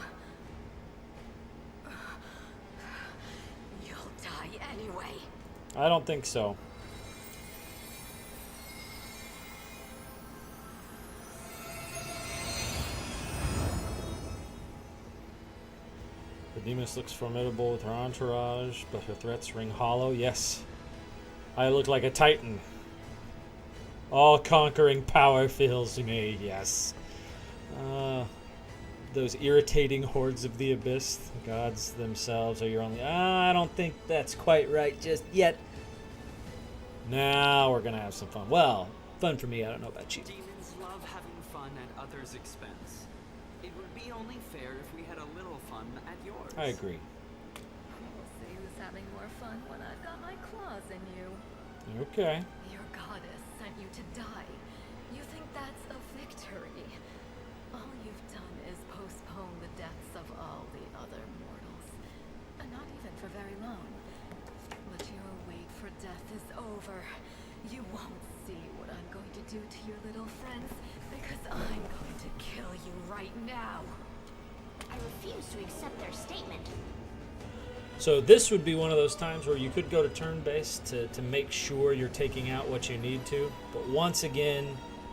You'll die anyway. I don't think so. The Demoness looks formidable with her entourage, but her threats ring hollow. Yes. I look like a titan. All-conquering power fills me. Yes. Those irritating hordes of the abyss. The gods themselves are your only... I don't think that's quite right just yet. Now we're gonna have some fun. Well, fun for me. I don't know about you. Demons love having fun at others' expense. It would be only fair if we had a little fun at yours. I agree. We'll see who's having more fun when I've got my claws in you. Okay. Your goddess sent you to die. You think that's a victory? All you've done is postpone the deaths of all the other mortals. And not even for very long. But your wait for death is over. You won't see what I'm going to do to your little friends, because I'm going to kill you right now. I refuse to accept their statement. So this would be one of those times where you could go to turn-based to make sure you're taking out what you need to. But once again,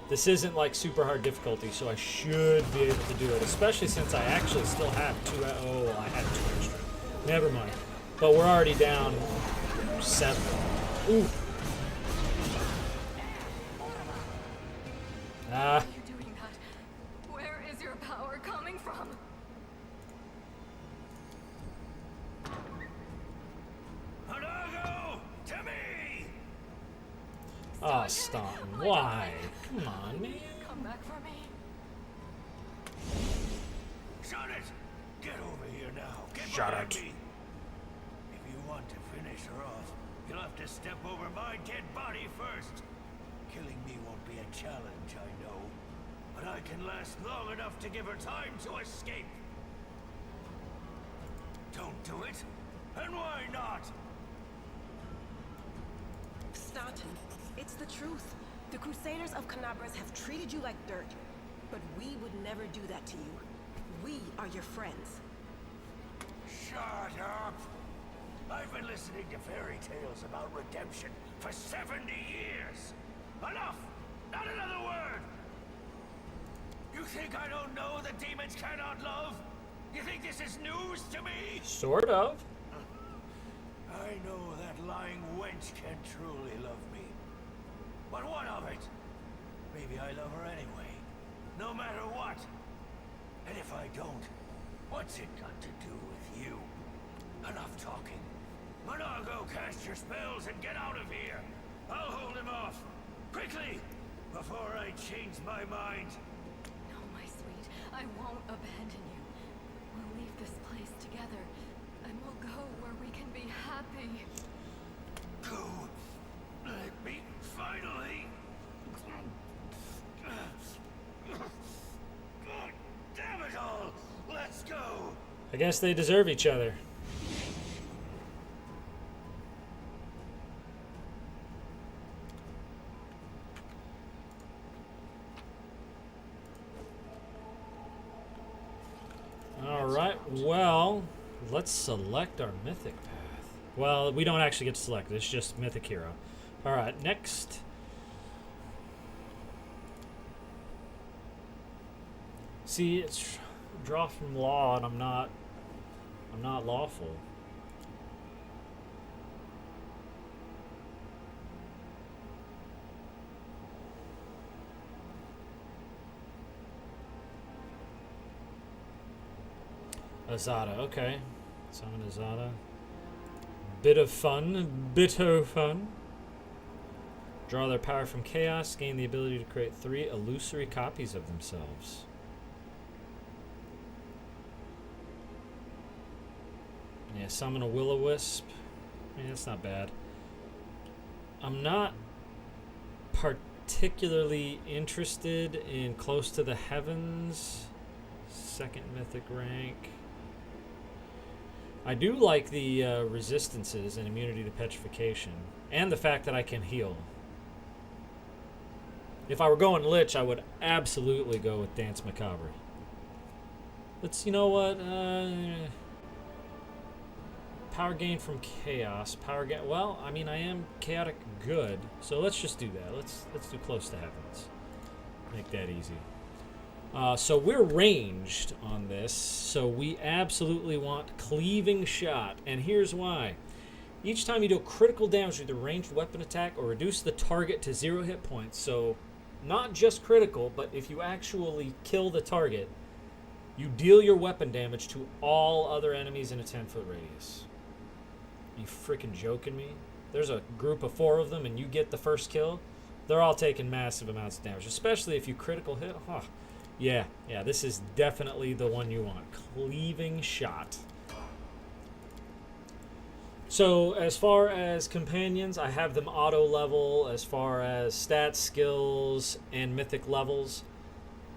this isn't like super hard difficulty, so I should be able to do it, especially since I actually still have two. Oh, I had two extra. Never mind. But we're already down 7. Ooh. Why are you doing that? Where is your power coming from? Hanago, to me! Oh, Staunton, why? Come on, man. Come back for me. Shut it! Get over here now. Get Shut behind it. me. If you want to finish her off, you'll have to step over my dead body first. Killing me won't be a challenge, I know. But I can last long enough to give her time to escape. Don't do it. And why not? Staunton, it's the truth. The Crusaders of Canabras have treated you like dirt. But we would never do that to you. We are your friends. Shut up! I've been listening to fairy tales about redemption for 70 years. Enough! Not another word! You think I don't know that demons cannot love? You think this is news to me? Sort of. I know that lying wench can truly love me. But what of it? Maybe I love her anyway. No matter what. And if I don't, what's it got to do with you? Enough talking. Monago, cast your spells and get out of here. I'll hold him off. Quickly! Before I change my mind. No, my sweet. I won't abandon you. We'll leave this place together, and we'll go where we can be happy. Go. Let me finally. God damn it all! Let's go! I guess they deserve each other. Alright, well, let's select our mythic path. Well, we don't actually get to select it, it's just mythic hero. Alright, next. See, it's draw from law, and I'm not lawful. Azada, okay. Summon Azada. Bit of fun, bit of fun. Draw their power from chaos, gain the ability to create 3 illusory copies of themselves. Yeah, summon a will-o-wisp. I mean, that's not bad. I'm not particularly interested in Close to the Heavens. 2nd mythic rank. I do like the resistances and immunity to petrification. And the fact that I can heal. If I were going Lich, I would absolutely go with Dance Macabre. Let's, you know what? Power gain from chaos. Power gain. Well, I mean, I am chaotic good, so let's just do that. Let's do Close to Heavens. Make that easy. So we're ranged on this, so we absolutely want Cleaving Shot, and here's why. Each time you do critical damage with a ranged weapon attack or reduce the target to 0 hit points, so not just critical, but if you actually kill the target, you deal your weapon damage to all other enemies in a 10-foot radius. Are you freaking joking me? There's a group of 4 of them and you get the first kill, they're all taking massive amounts of damage, especially if you critical hit. Huh. Yeah, this is definitely the one you want. Cleaving Shot. So, as far as companions, I have them auto level as far as stats, skills, and mythic levels.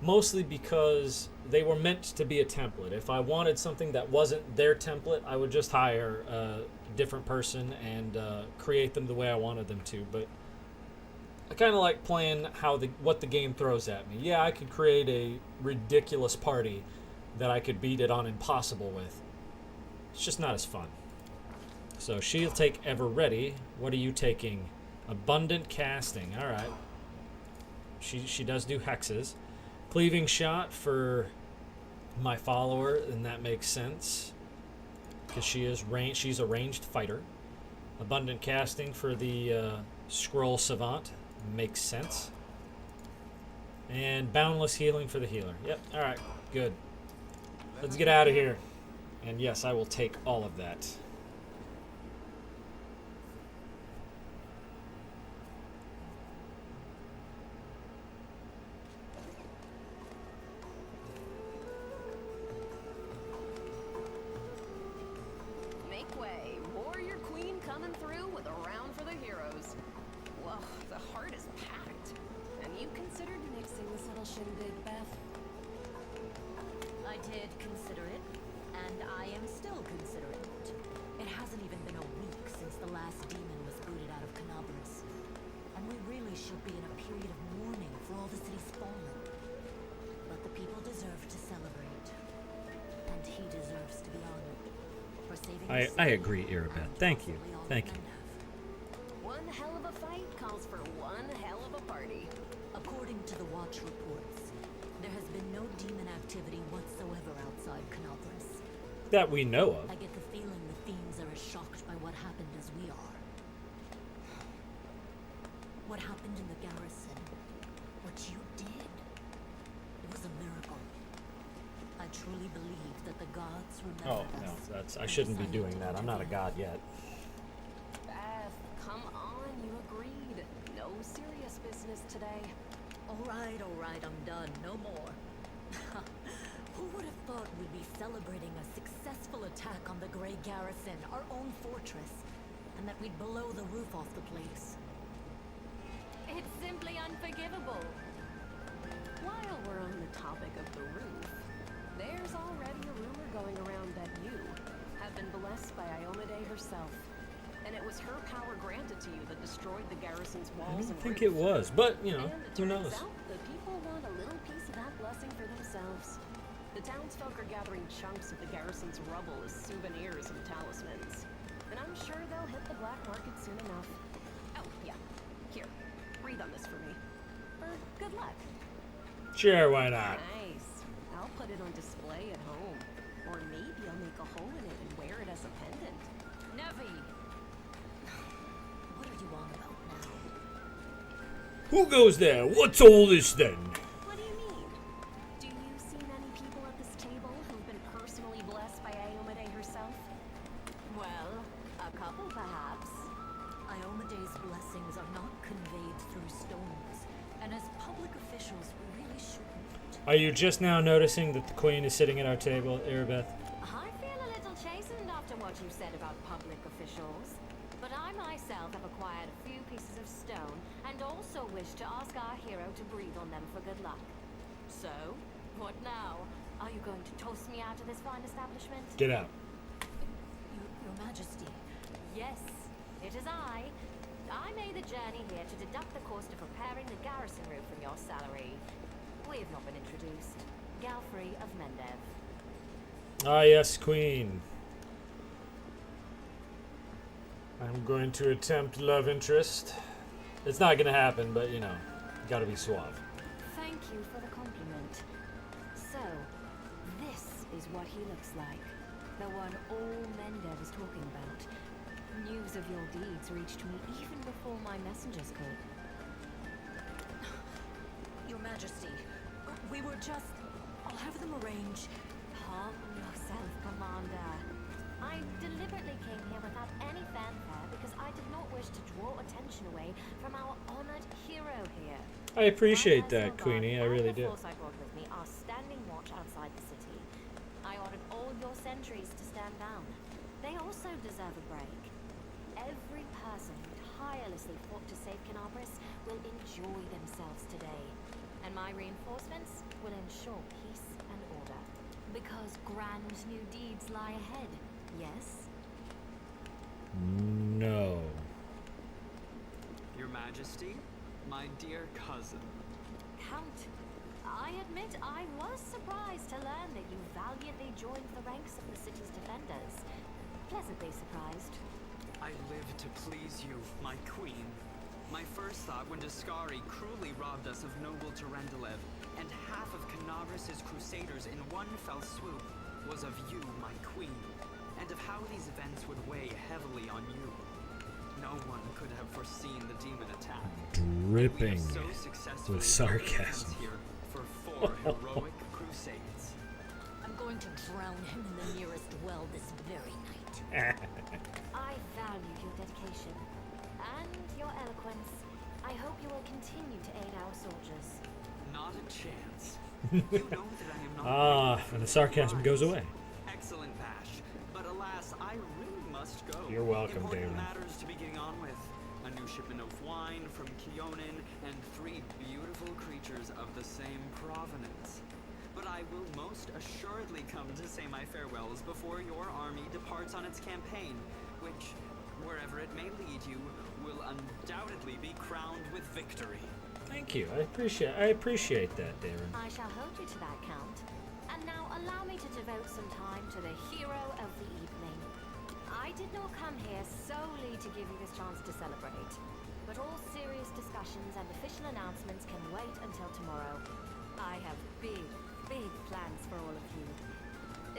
Mostly because they were meant to be a template. If I wanted something that wasn't their template, I would just hire a different person and create them the way I wanted them to. But I kind of like playing what the game throws at me. Yeah, I could create a ridiculous party that I could beat it on impossible with. It's just not as fun. So she'll take Ever Ready. What are you taking? Abundant Casting. All right. She does do hexes. Cleaving Shot for my follower, and that makes sense because she's a ranged fighter. Abundant Casting for the Scroll Savant. Makes sense. And Boundless Healing for the healer. Yep, alright, good. Let's get out of here. And yes, I will take all of that. Make way. Warrior Queen coming through with a round for the heroes. Whoa, the heart is packed. Have you considered mixing this little shindig, Beth? I did consider it, and I am still considering it. It hasn't even been a week since the last demon was booted out of Canopolis. And we really should be in a period of mourning for all the city's fallen. But the people deserve to celebrate. And he deserves to be honored for saving I agree, Irabeth. Thank you. Thank you. One hell of a fight calls for one hell of a party. According to the Watch reports, there has been no demon activity whatsoever outside Canopolis. That we know of. I get the feeling the fiends are as shocked by what happened as we are. What happened in the Garrison, what you did, it was a miracle. I truly believe that the gods remembered us. I shouldn't be doing that. I'm not a god yet. Beth, come on, you agreed. No serious business today. All right, I'm done. No more. Who would have thought we'd be celebrating a successful attack on the Grey Garrison, our own fortress, and that we'd blow the roof off the place? It's simply unforgivable. While we're on the topic of the roof, there's already a rumor going around that you have been blessed by Iomade herself. And it was her power granted to you that destroyed the garrison's I walls don't and think roof. it was, but, you know, And it who turns knows? out the people want a little piece of that blessing for themselves. The townsfolk are gathering chunks of the garrison's rubble as souvenirs and talismans. And I'm sure they'll hit the black market soon enough. Oh, yeah. Here, breathe on this for me. For good luck. Sure, why not? Nice. I'll put it on display at home. Or maybe I'll make a hole in it and wear it as a pendant. Nevi! What are you on about now? Who goes there? What's all this then? What do you mean? Do you see many people at this table who've been personally blessed by Iomade herself? Well, a couple perhaps. Iomade's blessings are not conveyed Are you just now noticing that the queen is sitting at our table, Irabeth? I feel a little chastened after what you said about public officials. But I myself have acquired a few pieces of stone and also wish to ask our hero to breathe on them for good luck. So, what now? Are you going to toss me out of this fine establishment? Get out. Your Majesty. Yes, it is I. I made the journey here to deduct the cost of repairing the garrison roof from your salary. We have not been introduced. Galfrey of Mendev. Ah, yes, queen. I'm going to attempt love interest. It's not gonna happen, but you know, gotta be suave. Thank you for the compliment. So, this is what he looks like. The one all Mendev is talking about. News of your deeds reached me even before my messengers could. Your Majesty, we were just... I'll have them arrange. Calm yourself, Commander. I deliberately came here without any fanfare because I did not wish to draw attention away from our honored hero here. I appreciate My that, personal Queenie. I guard really and the do. force I brought with me are standing watch outside the city. I ordered all your sentries to stand down. They also deserve a break. Every person who tirelessly fought to save Canabris will enjoy themselves today. And my reinforcements will ensure peace and order. Because grand new deeds lie ahead, yes? No. Your Majesty, my dear cousin. Count, I admit I was surprised to learn that you valiantly joined the ranks of the city's defenders. Pleasantly surprised. I live to please you, my queen. My first thought when Dascari cruelly robbed us of noble Terendelev and half of Canabris' Crusaders in one fell swoop was of you, my queen, and of how these events would weigh heavily on you. No one could have foreseen the demon attack. Dripping We have so successfully with sarcasm. here for 4 heroic crusades. I'm going to drown him in the nearest well this very night. I value your dedication and your eloquence. I hope you will continue to aid our soldiers. Not a chance. You know that I am not And the sarcasm goes away. Excellent bash, but alas, I really must go. You're welcome, Important David. matters to be getting on with. A new shipment of wine from Kionin and 3 beautiful creatures of the same provenance. But I will most assuredly come to say my farewells before your army departs on its campaign, which, wherever it may lead you, will undoubtedly be crowned with victory. Thank you. I appreciate that, Darren. I shall hold you to that, Count. And now allow me to devote some time to the hero of the evening. I did not come here solely to give you this chance to celebrate, but all serious discussions and official announcements can wait until tomorrow. I have big plans for all of you,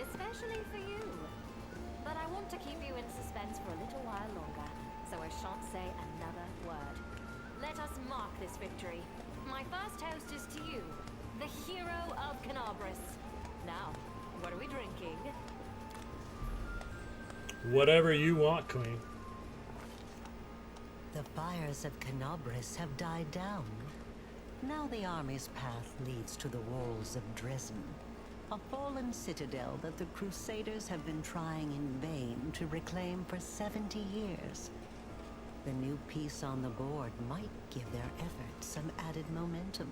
especially for you. But I want to keep you in suspense for a little while longer, so I shan't say another word. Let us mark this victory. My first toast is to you, the hero of Canabris. Now, what are we drinking? Whatever you want, Queen. The fires of Canabris have died down. Now the army's path leads to the walls of Dresden, a fallen citadel that the Crusaders have been trying in vain to reclaim for 70 years. The new piece on the board might give their efforts some added momentum.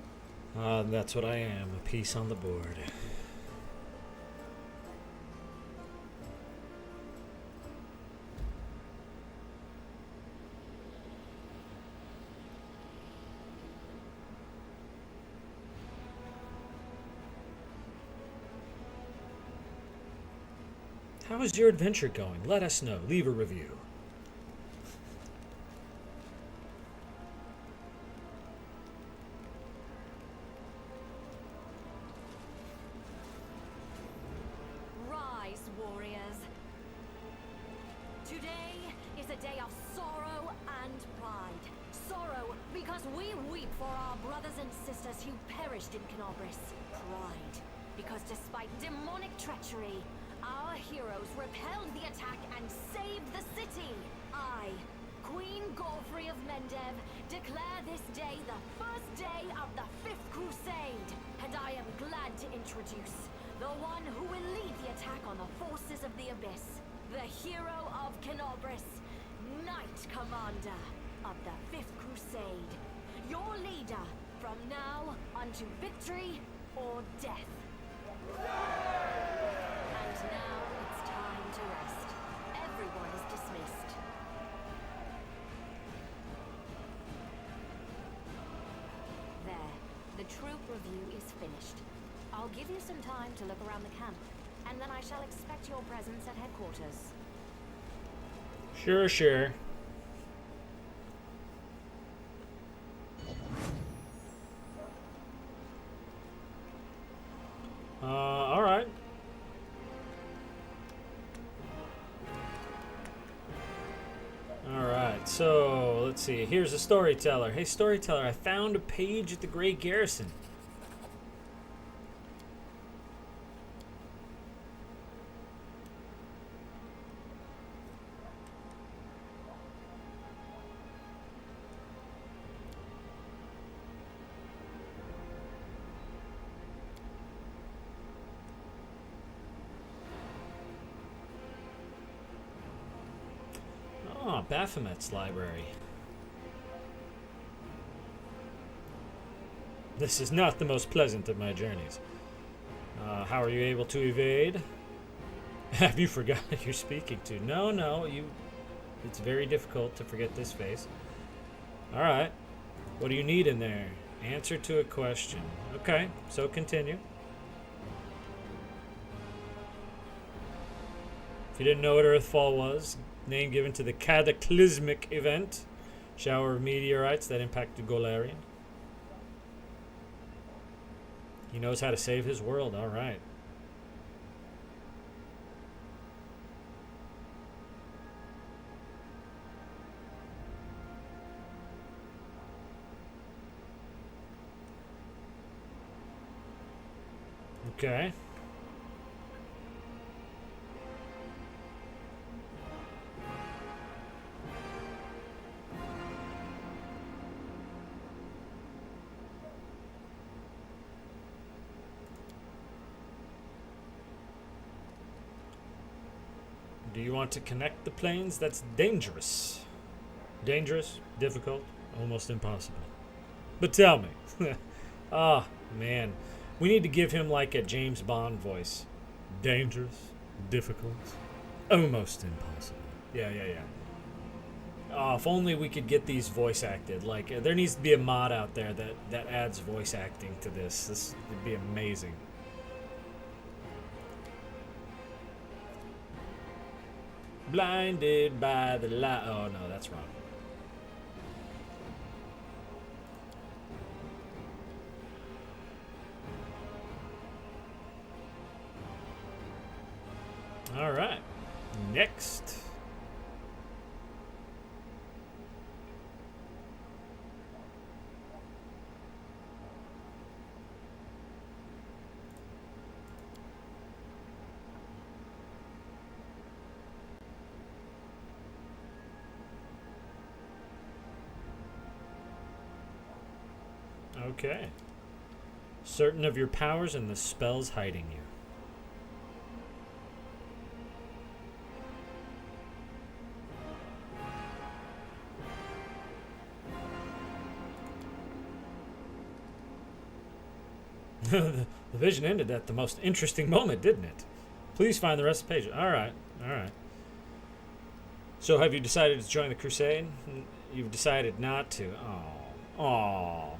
That's what I am, a piece on the board. How is your adventure going? Let us know. Leave a review. Rise, warriors. Today is a day of sorrow and pride. Sorrow because we weep for our brothers and sisters who perished in Canabris. Pride because despite demonic treachery, our heroes repelled the attack and saved the city. I, Queen Godfrey of Mendev, declare this day the first day of the 5th Crusade. And I am glad to introduce the one who will lead the attack on the forces of the Abyss. The hero of Kenobris, Knight Commander of the 5th Crusade. Your leader from now unto victory or death. And now it's time to rest. Everyone is dismissed. There. The troop review is finished. I'll give you some time to look around the camp, and then I shall expect your presence at headquarters. Sure, sure. All right. All right, so let's see. Here's a storyteller. Hey, storyteller, I found a page at the Great Garrison. Oh, Baphomet's library. This is not the most pleasant of my journeys. How are you able to evade? Have you forgotten who you're speaking to? No, it's very difficult to forget this face. Alright. What do you need in there? Answer to a question. Okay, so continue. If you didn't know what Earthfall was, name given to the cataclysmic event, shower of meteorites that impacted Golarion. He knows how to save his world, alright. Okay. Do you want to connect the planes? That's dangerous. Dangerous, difficult, almost impossible. But tell me. Ah, man. We need to give him like a James Bond voice. Dangerous, difficult, almost impossible. Yeah. Oh, if only we could get these voice acted. Like, there needs to be a mod out there that adds voice acting to this. This would be amazing. Blinded by the light. Oh, no, that's wrong. All right. Next. Okay. Certain of your powers and the spells hiding you. The vision ended at the most interesting moment, didn't it? Please find the rest of the page. All right. So have you decided to join the crusade? You've decided not to. Oh.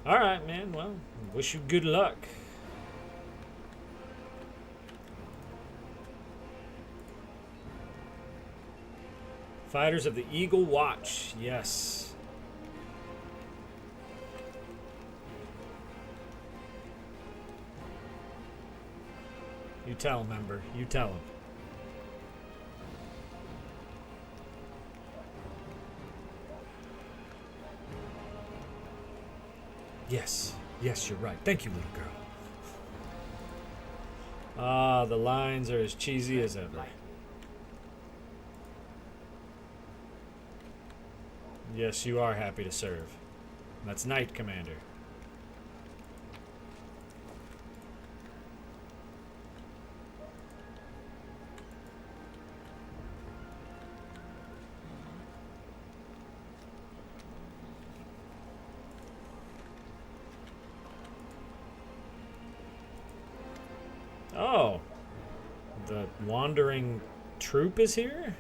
All right, man. Well, wish you good luck. Fighters of the Eagle Watch. Yes. You tell him, member. You tell him. Yes, you're right. Thank you, little girl. Ah, the lines are as cheesy as ever. Yes, you are happy to serve. That's Knight Commander. Oh, the wandering troop is here?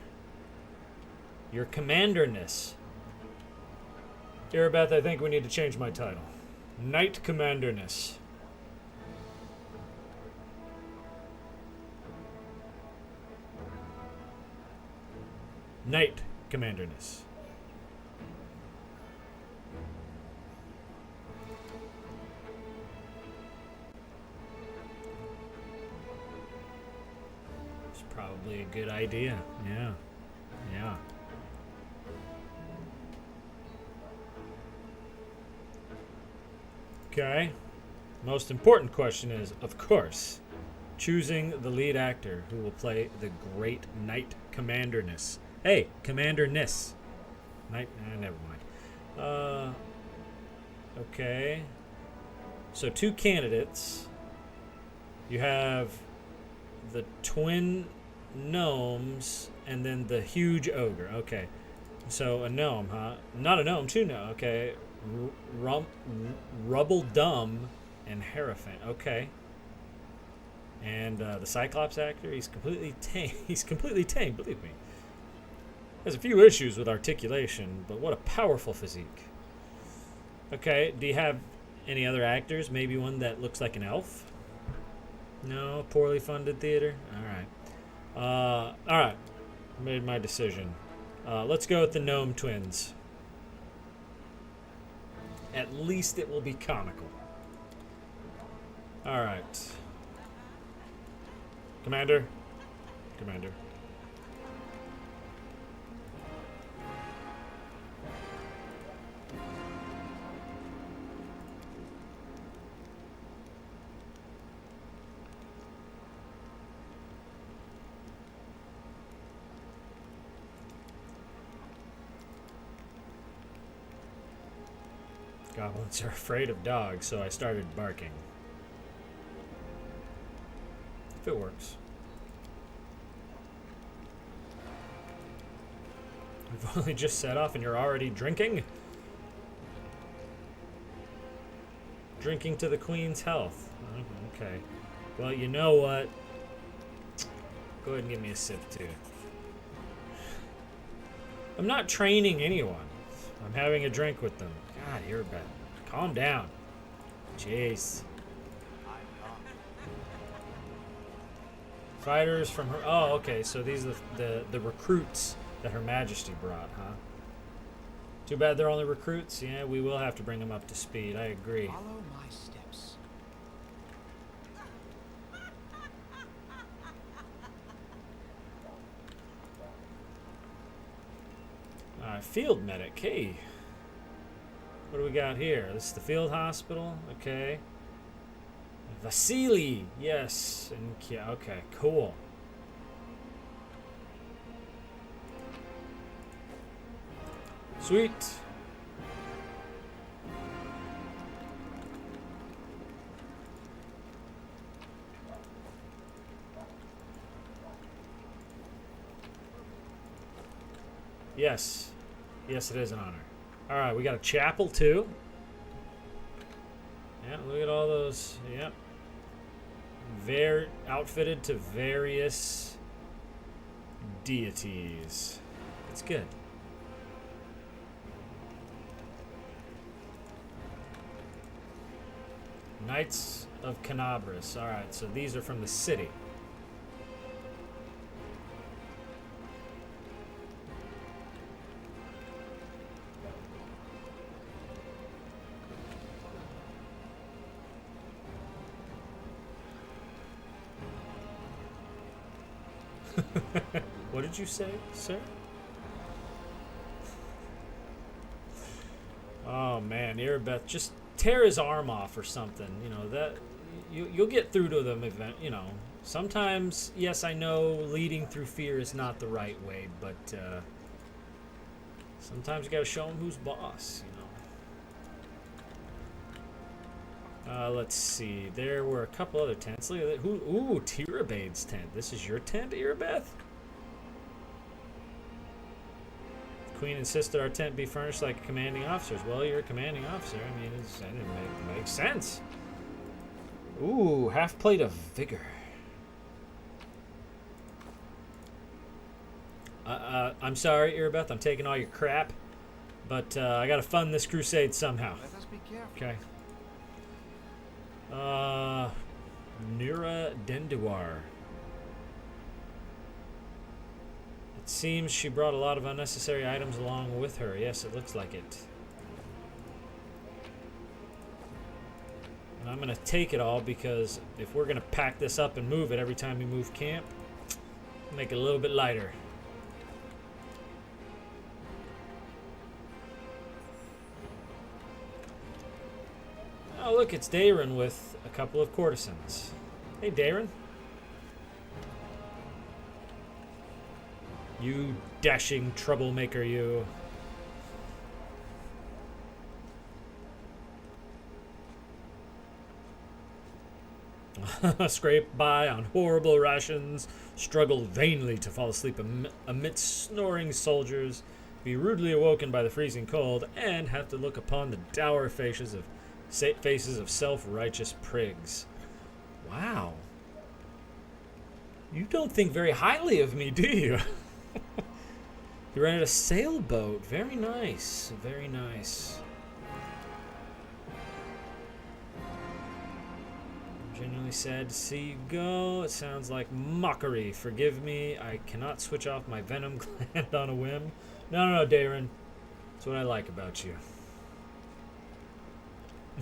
Your commanderness. Irabeth, I think we need to change my title. Knight Commanderness. Knight Commanderness. It's probably a good idea. Yeah. Yeah. Okay. Most important question is, of course, choosing the lead actor who will play the great Knight Commanderness. Hey, Commanderness. Knight, never mind. Okay. So 2 candidates. You have the twin gnomes and then the huge ogre. Okay. So a gnome, huh? Not a gnome, 2 gnomes. Okay. Rubble Dumb and Hierophant. Okay. And the Cyclops actor, he's completely tame. He's completely tame, believe me. Has a few issues with articulation, but what a powerful physique. Okay, do you have any other actors? Maybe one that looks like an elf? No, poorly funded theater? Alright, made my decision. Let's go with the Gnome Twins. At least it will be comical. Alright. Commander. Commander. Goblins are afraid of dogs, so I started barking. If it works. We've only just set off and you're already drinking? Drinking to the Queen's health. Okay. Well, you know what? Go ahead and give me a sip, too. I'm not training anyone. I'm having a drink with them. God, you're bad. Calm down. Jeez. Fighters from her. Oh, okay. So these are the recruits that Her Majesty brought, huh? Too bad they're only recruits. Yeah, we will have to bring them up to speed. I agree. Follow my steps. Field medic. Hey. What do we got here? This is the field hospital. Okay. Vasily. Yes. And okay, cool. Sweet. Yes. Yes, it is an honor. All right, we got a chapel too. Yeah, look at all those. Yep. Outfitted to various deities. It's good. Knights of Canabras. All right, so these are from the city. What did you say, sir? Oh man, Irabeth, just tear his arm off or something. You know that you'll get through to them event. You know, Sometimes, yes, I know leading through fear is not the right way, but sometimes you gotta show them who's boss, you know. Let's see. There were a couple other tents. Look at that. Ooh, Tirabade's tent. This is your tent, Irabeth? The Queen insisted our tent be furnished like a commanding officer's. Well, you're a commanding officer. I mean, it makes sense. Ooh, half plate of vigor. I'm sorry, Irabeth. I'm taking all your crap, but I gotta fund this crusade somehow. Let us be careful. Okay. Nura Denduar. It seems she brought a lot of unnecessary items along with her. Yes, it looks like it. And I'm gonna take it all because if we're gonna pack this up and move it every time we move camp, make it a little bit lighter. Oh, look, it's Darren with a couple of courtesans. Hey, Darren. You dashing troublemaker, you. Scrape by on horrible rations, struggle vainly to fall asleep amidst snoring soldiers, be rudely awoken by the freezing cold, and have to look upon the dour faces of self-righteous prigs. Wow. You don't think very highly of me, do you? You rented a sailboat. Very nice. Very nice. I'm genuinely sad to see you go. It sounds like mockery. Forgive me. I cannot switch off my venom gland on a whim. No, Darren. That's what I like about you.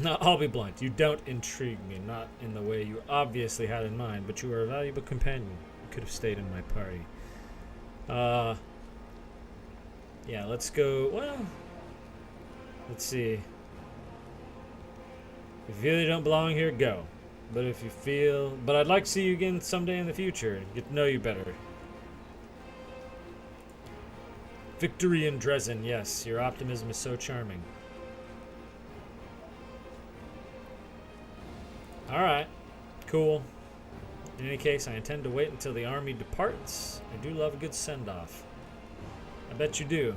No, I'll be blunt. You don't intrigue me, not in the way you obviously had in mind, but you are a valuable companion. You could have stayed in my party. Yeah, let's go. Well, let's see. If you really don't belong here, go. But if you feel... But I'd like to see you again someday in the future and get to know you better. Victory in Dresden, yes. Your optimism is so charming. Alright, cool. In any case, I intend to wait until the army departs. I do love a good send-off. I bet you do.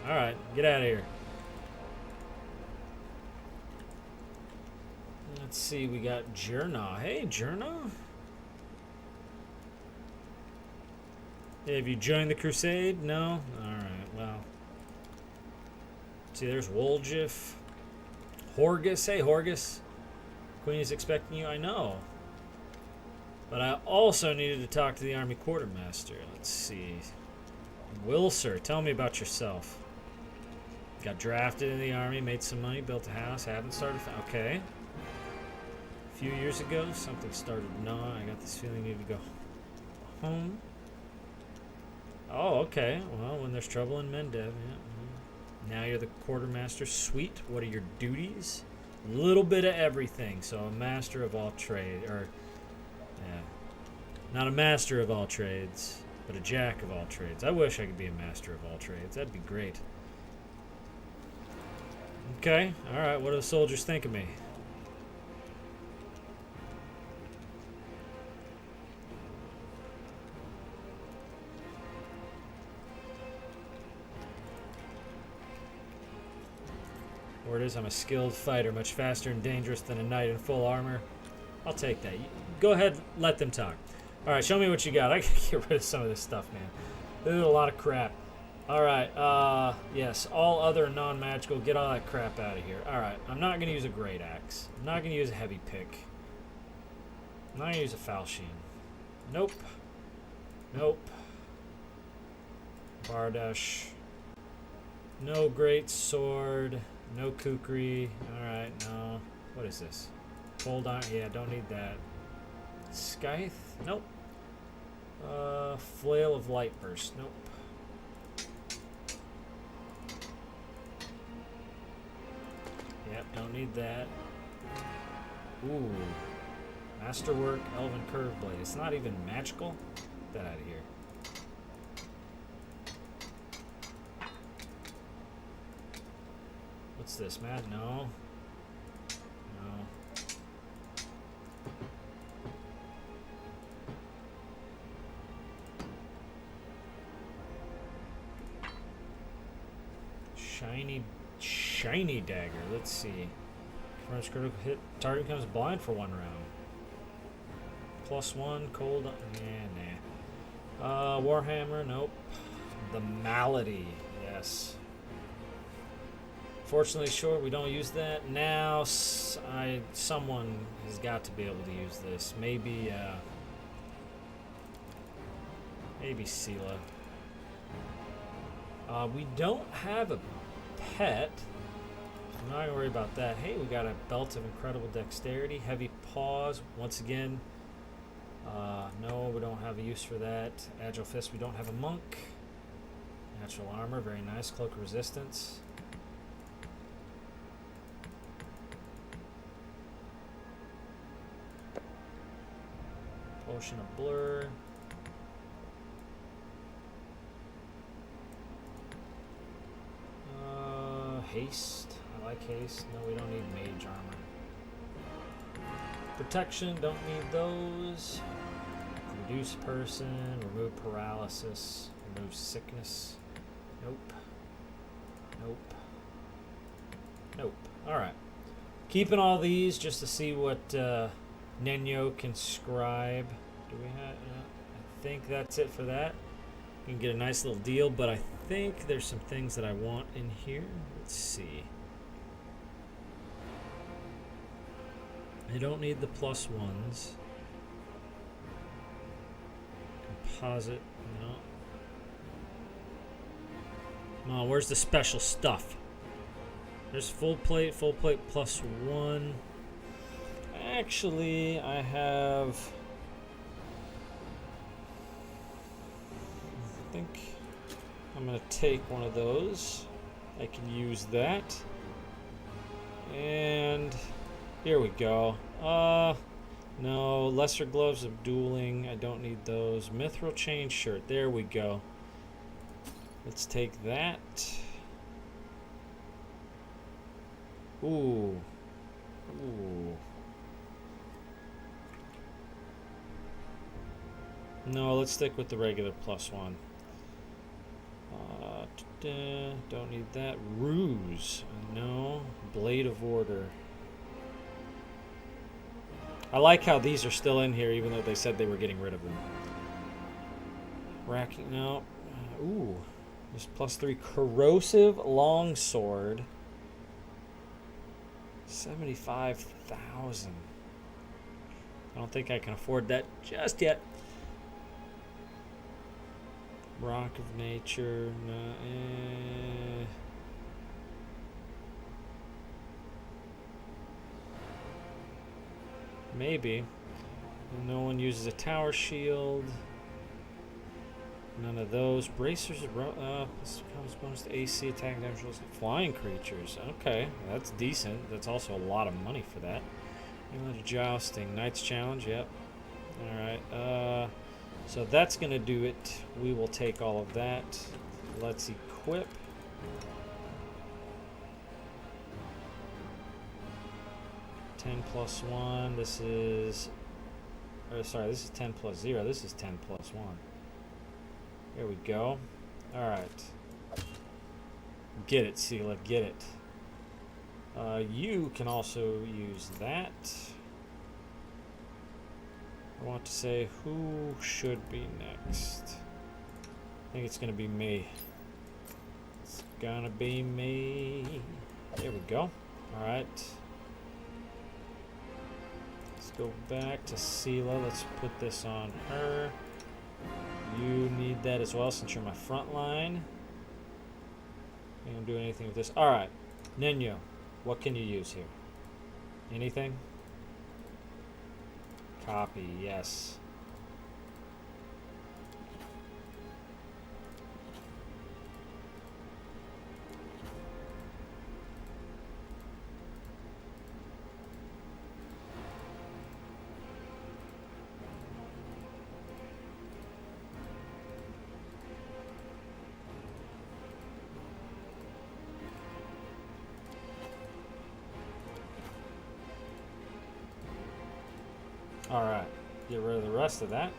Alright, get out of here. Let's see, we got Jurna. Hey, Jurna. Hey, have you joined the crusade? No? Alright, well. See, there's Woljif. Horgus. Hey, Horgus. Queen is expecting you, I know. But I also needed to talk to the army quartermaster. Let's see. Wilser, tell me about yourself. Got drafted in the army, made some money, built a house, haven't started... Okay. A few years ago, something started gnawing. I got this feeling you need to go home. Oh, okay. Well, when there's trouble in Mendev, yeah. Now you're the quartermaster. Sweet. What are your duties? A little bit of everything. So a master of all trade, or yeah, not a master of all trades, but a jack of all trades. I wish I could be a master of all trades. That'd be great. Okay. All right. What do the soldiers think of me? Word is I'm a skilled fighter, much faster and dangerous than a knight in full armor. I'll take that. Go ahead, let them talk. Alright, show me what you got. I can get rid of some of this stuff, man. This is a lot of crap. Alright, yes, all other non-magical, get all that crap out of here. Alright, I'm not going to use a great axe. I'm not going to use a heavy pick. I'm not going to use a falchion. Nope. Nope. Bardash. No great sword. No kukri. Alright, no. What is this? Hold on. Yeah, don't need that. Scythe? Nope. Flail of Light Burst. Nope. Yep, don't need that. Ooh. Masterwork, Elven Curve Blade. It's not even magical. Get that out of here. What's this, Matt? No. No. Shiny dagger. Let's see. First critical hit. Target becomes blind for 1 round. +1. Cold. Nah. Warhammer. Nope. The Malady. Yes. Fortunately, sure, we don't use that. Now, someone has got to be able to use this. Maybe Sela. We don't have a pet. I'm not gonna worry about that. Hey, we got a belt of incredible dexterity, heavy paws. Once again, no, we don't have a use for that. Agile fist. We don't have a monk. Natural armor, very nice. Cloak of resistance. Potion of blur. Haste. I like haste. No, we don't need mage armor. Protection. Don't need those. Reduce person. Remove paralysis. Remove sickness. Nope. Nope. Nope. Alright. Keeping all these just to see what Nenyo can scribe. Do we have... I think that's it for that. You can get a nice little deal, but I think there's some things that I want in here. Let's see. I don't need the +1s. Composite, no. Come on, where's the special stuff? There's full plate +1. Actually, I have... I think I'm going to take one of those. I can use that. And here we go. No, lesser gloves of dueling. I don't need those. Mithril chain shirt. There we go. Let's take that. Ooh. Ooh. No, let's stick with the regular +1. Don't need that. Ruse. No. Blade of Order. I like how these are still in here, even though they said they were getting rid of them. Racking. No. Ooh. There's +3. Corrosive Longsword. 75,000. I don't think I can afford that just yet. Rock of Nature, no, maybe. No one uses a tower shield. None of those. Bracers, this comes bonus to AC attack damage. Flying creatures. Okay, that's decent. That's also a lot of money for that. Jousting. Knight's Challenge, yep. Alright, so that's going to do it. We will take all of that. Let's equip. +1. This is... sorry, this is 10+0. This is 10+1. There we go. Alright. Get it, Sela. Get it. You can also use that. I want to say who should be next. I think it's going to be me. It's going to be me. There we go. Alright. Let's go back to Sela. Let's put this on her. You need that as well since you're my front line. I don't do anything with this. Alright. Nenyo, what can you use here? Anything? Copy, yes. Alright, get rid of the rest of that.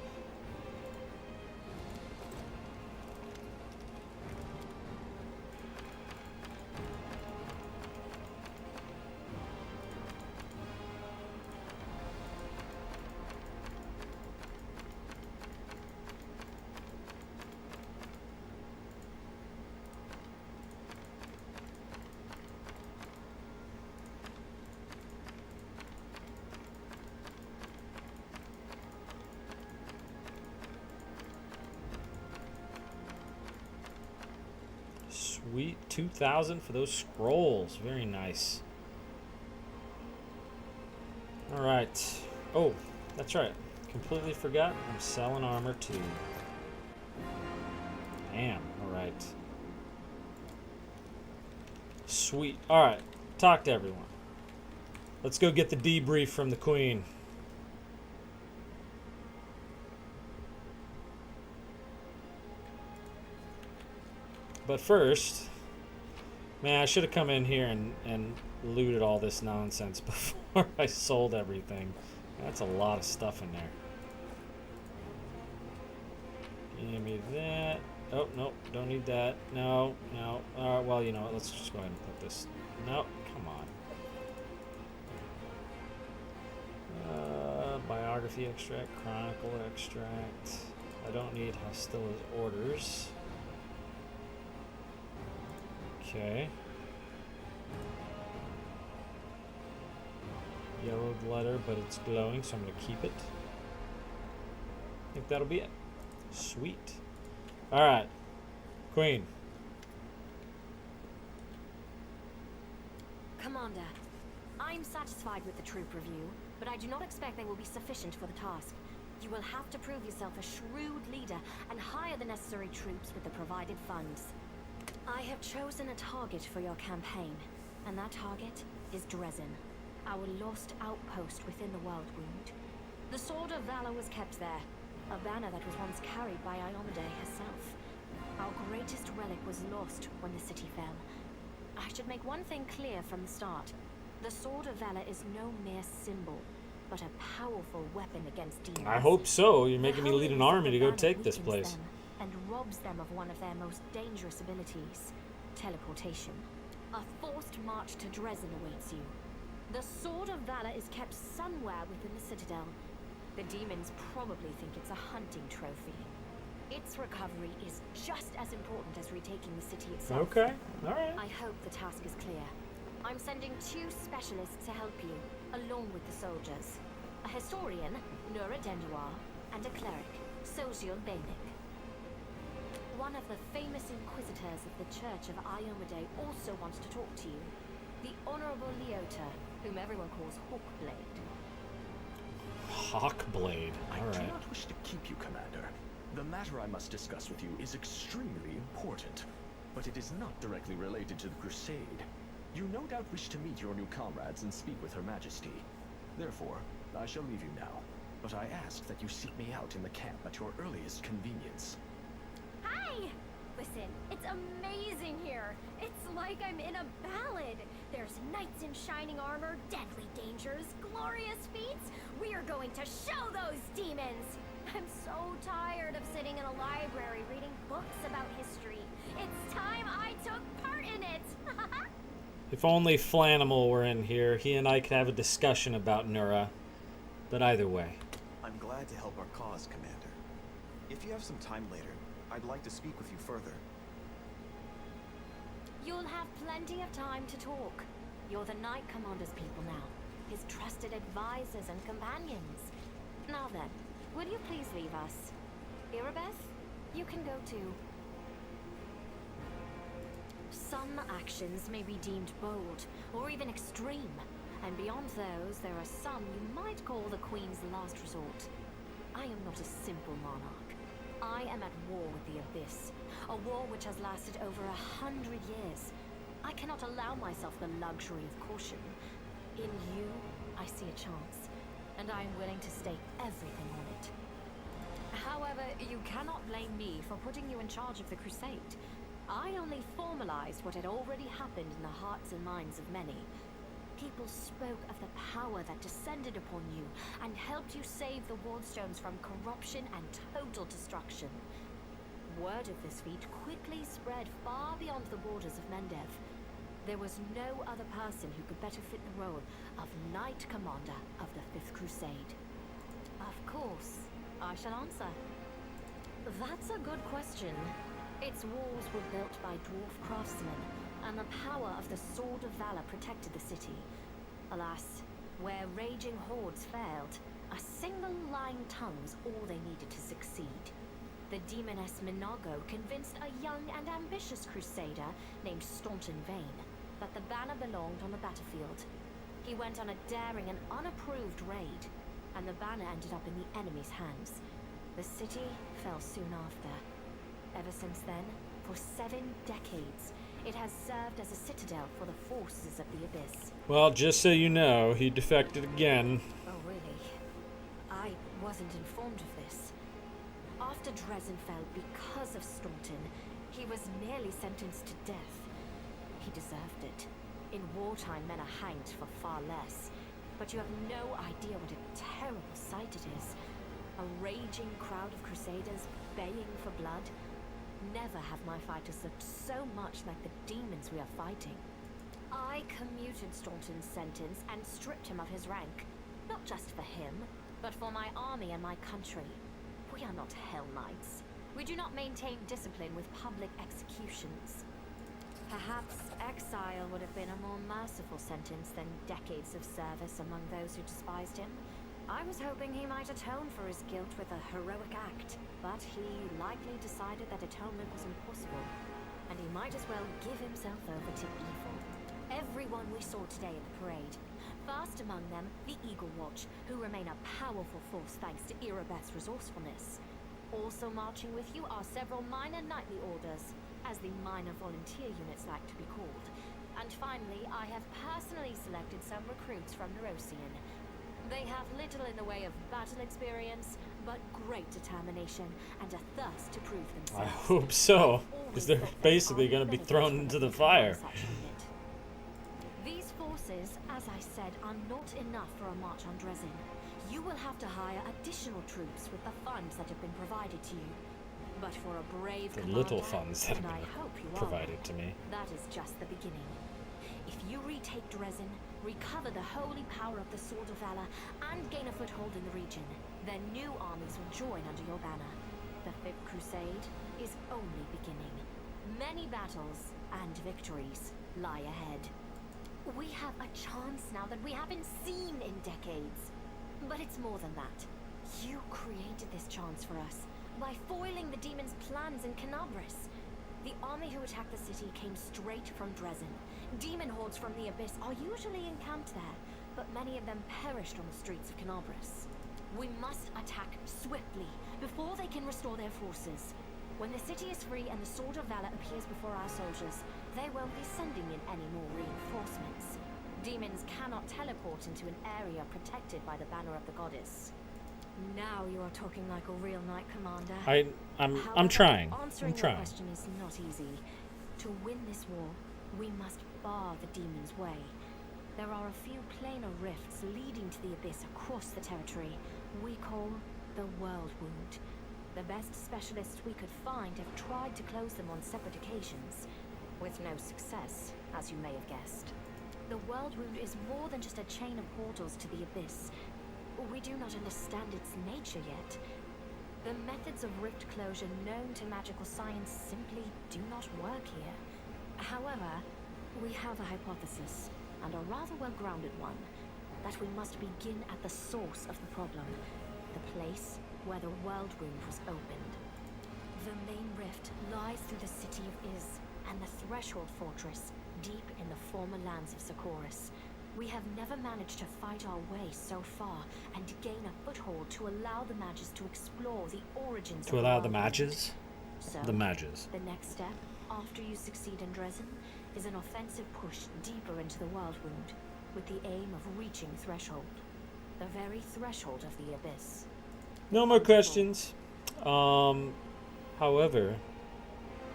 Sweet, 2,000 for those scrolls. Very nice. All right. Oh, that's right. Completely forgot. I'm selling armor too. Damn. All right. Sweet. All right. Talk to everyone. Let's go get the debrief from the Queen. But first, man, I should have come in here and looted all this nonsense before I sold everything. That's a lot of stuff in there. Give me that. Oh, no, don't need that. No, no. All right, well, you know what? Let's just go ahead and put this. No, come on. Biography extract, chronicle extract. I don't need Hostila's orders. Okay. Yellowed letter, but it's glowing, so I'm going to keep it. I think that'll be it. Sweet. Alright. Queen. Commander, I'm satisfied with the troop review, but I do not expect they will be sufficient for the task. You will have to prove yourself a shrewd leader and hire the necessary troops with the provided funds. I have chosen a target for your campaign, and that target is Dresden, our lost outpost within the Worldwound. The Sword of Valor was kept there, a banner that was once carried by Iomade herself. Our greatest relic was lost when the city fell. I should make one thing clear from the start. The Sword of Valor is no mere symbol, but a powerful weapon against demons. I hope so. You're making me lead an army to go take this place. And robs them of one of their most dangerous abilities, teleportation. A forced march to Dresden awaits you. The Sword of Valor is kept somewhere within the Citadel. The demons probably think it's a hunting trophy. Its recovery is just as important as retaking the city itself. Okay, alright. I hope the task is clear. I'm sending 2 specialists to help you, along with the soldiers. A historian, Nura Denduar, and a cleric, Sozion Bainik. One of the famous inquisitors of the Church of Iomade also wants to talk to you. The Honorable Leota, whom everyone calls Hawkblade. Hawkblade, alright. I do not wish to keep you, Commander. The matter I must discuss with you is extremely important, but it is not directly related to the Crusade. You no doubt wish to meet your new comrades and speak with Her Majesty. Therefore, I shall leave you now, but I ask that you seek me out in the camp at your earliest convenience. Hi! Listen, it's amazing here. It's like I'm in a ballad. There's knights in shining armor, deadly dangers, glorious feats. We are going to show those demons. I'm so tired of sitting in a library reading books about history. It's time I took part in it. If only Flanimal were in here, he and I could have a discussion about Nura. But either way. I'm glad to help our cause, Commander. If you have some time later, I'd like to speak with you further. You'll have plenty of time to talk. You're the Knight Commander's people now, his trusted advisors and companions. Now then, will you please leave us? Irabeth, you can go too. Some actions may be deemed bold, or even extreme, and beyond those, there are some you might call the Queen's last resort. I am not a simple monarch. I am at war with the Abyss, a war which has lasted over 100 years. I cannot allow myself the luxury of caution. In you, I see a chance, and I am willing to stake everything on it. However, you cannot blame me for putting you in charge of the Crusade. I only formalized what had already happened in the hearts and minds of many. people spoke of the power that descended upon you and helped you save the Wardstones from corruption and total destruction. Word of this feat quickly spread far beyond the borders of Mendev. There was no other person who could better fit the role of Knight Commander of the Fifth Crusade. Of course, I shall answer. That's a good question. Its walls were built by dwarf craftsmen, and the power of the Sword of Valor protected the city. Alas, where raging hordes failed, a single lying tongue was all they needed to succeed. The demoness Minago convinced a young and ambitious crusader named Staunton Vane that the banner belonged on the battlefield. He went on a daring and unapproved raid, and the banner ended up in the enemy's hands. The city fell soon after. Ever since then, for 7 decades, it has served as a citadel for the forces of the Abyss. Well, just so you know, he defected again. Oh, really? I wasn't informed of this. After Dresden fell because of Staunton, he was nearly sentenced to death. He deserved it. In wartime, men are hanged for far less. But you have no idea what a terrible sight it is. A raging crowd of Crusaders baying for blood. Never have my fighters looked so much like the demons we are fighting. I commuted Staunton's sentence and stripped him of his rank. Not just for him, but for my army and my country. We are not Hell Knights. We do not maintain discipline with public executions. Perhaps exile would have been a more merciful sentence than decades of service among those who despised him. I was hoping he might atone for his guilt with a heroic act, but he likely decided that atonement was impossible, and he might as well give himself over to evil. Everyone we saw today at the parade, first among them the Eagle Watch, who remain a powerful force thanks to Erebeth's resourcefulness. Also marching with you are several minor knightly orders, as the minor volunteer units like to be called. And finally, I have personally selected some recruits from Nerosian. They have little in the way of battle experience, but great determination and a thirst to prove themselves. I hope so, because they're basically going to be thrown into the fire. These forces, as I said, are not enough for a march on Dresden. You will have to hire additional troops with the funds that have been provided to you. But for a brave The commander, little funds that and have I hope you been are, provided to me. that is just the beginning. If you retake Dresden, recover the holy power of the Sword of Valor, and gain a foothold in the region, then new armies will join under your banner. The Fifth Crusade is only beginning. Many battles and victories lie ahead. We have a chance now that we haven't seen in decades. But it's more than that. You created this chance for us by foiling the demon's plans in Canabris. The army who attacked the city came straight from Dresden. Demon hordes from the Abyss are usually encamped there, but many of them perished on the streets of Canabris. We must attack swiftly, before they can restore their forces. When the city is free and the Sword of Valor appears before our soldiers, they won't be sending in any more reinforcements. Demons cannot teleport into an area protected by the banner of the goddess. Now you are talking like a real knight commander. I'm trying. Answering I'm trying. your question is not easy. To win this war, we must bar the demon's way. There are a few planar rifts leading to the Abyss across the territory. We call the World Wound. The best specialists we could find have tried to close them on separate occasions, with no success, as you may have guessed. The World Wound is more than just a chain of portals to the Abyss. We do not understand its nature yet. The methods of rift closure known to magical science simply do not work here. However, we have a hypothesis, and a rather well-grounded one, that we must begin at the source of the problem, the place where the World Wound was opened. The main rift lies through the city of Iz, and the Threshold Fortress, deep in the former lands of Socorus. We have never managed to fight our way so far, and gain a foothold to allow the mages to explore the origins of To allow the World Wound. mages? So, The mages. the next step, after you succeed in Dresden, is an offensive push deeper into the World Wound, with the aim of reaching Threshold. The very threshold of the Abyss. No more questions. However,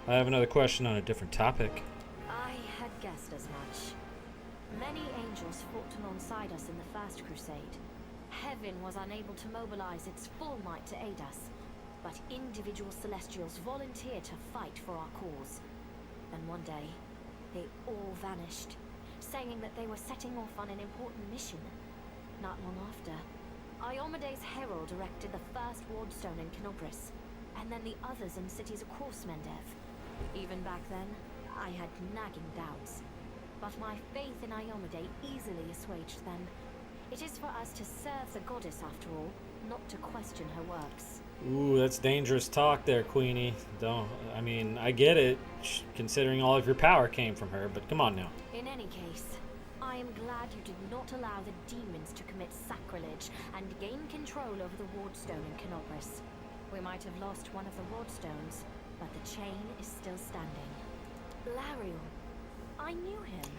I have another question on a different topic. I had guessed as much. Many angels fought alongside us in the First Crusade. Heaven was unable to mobilize its full might to aid us, but individual Celestials volunteered to fight for our cause. Then one day, they all vanished, saying that they were setting off on an important mission. Not long after, Iomede's herald erected the first wardstone in Canobris, and then the others in cities across Mendev. Even back then, I had nagging doubts, but my faith in Iomede easily assuaged them. It is for us to serve the goddess after all, not to question her works. Ooh, that's dangerous talk there, Queenie. I mean, I get it, considering all of your power came from her, but come on now. In any case, I am glad you did not allow the demons to commit sacrilege and gain control over the wardstone in Canobris. We might have lost one of the wardstones, but the chain is still standing. Lariel. I knew him.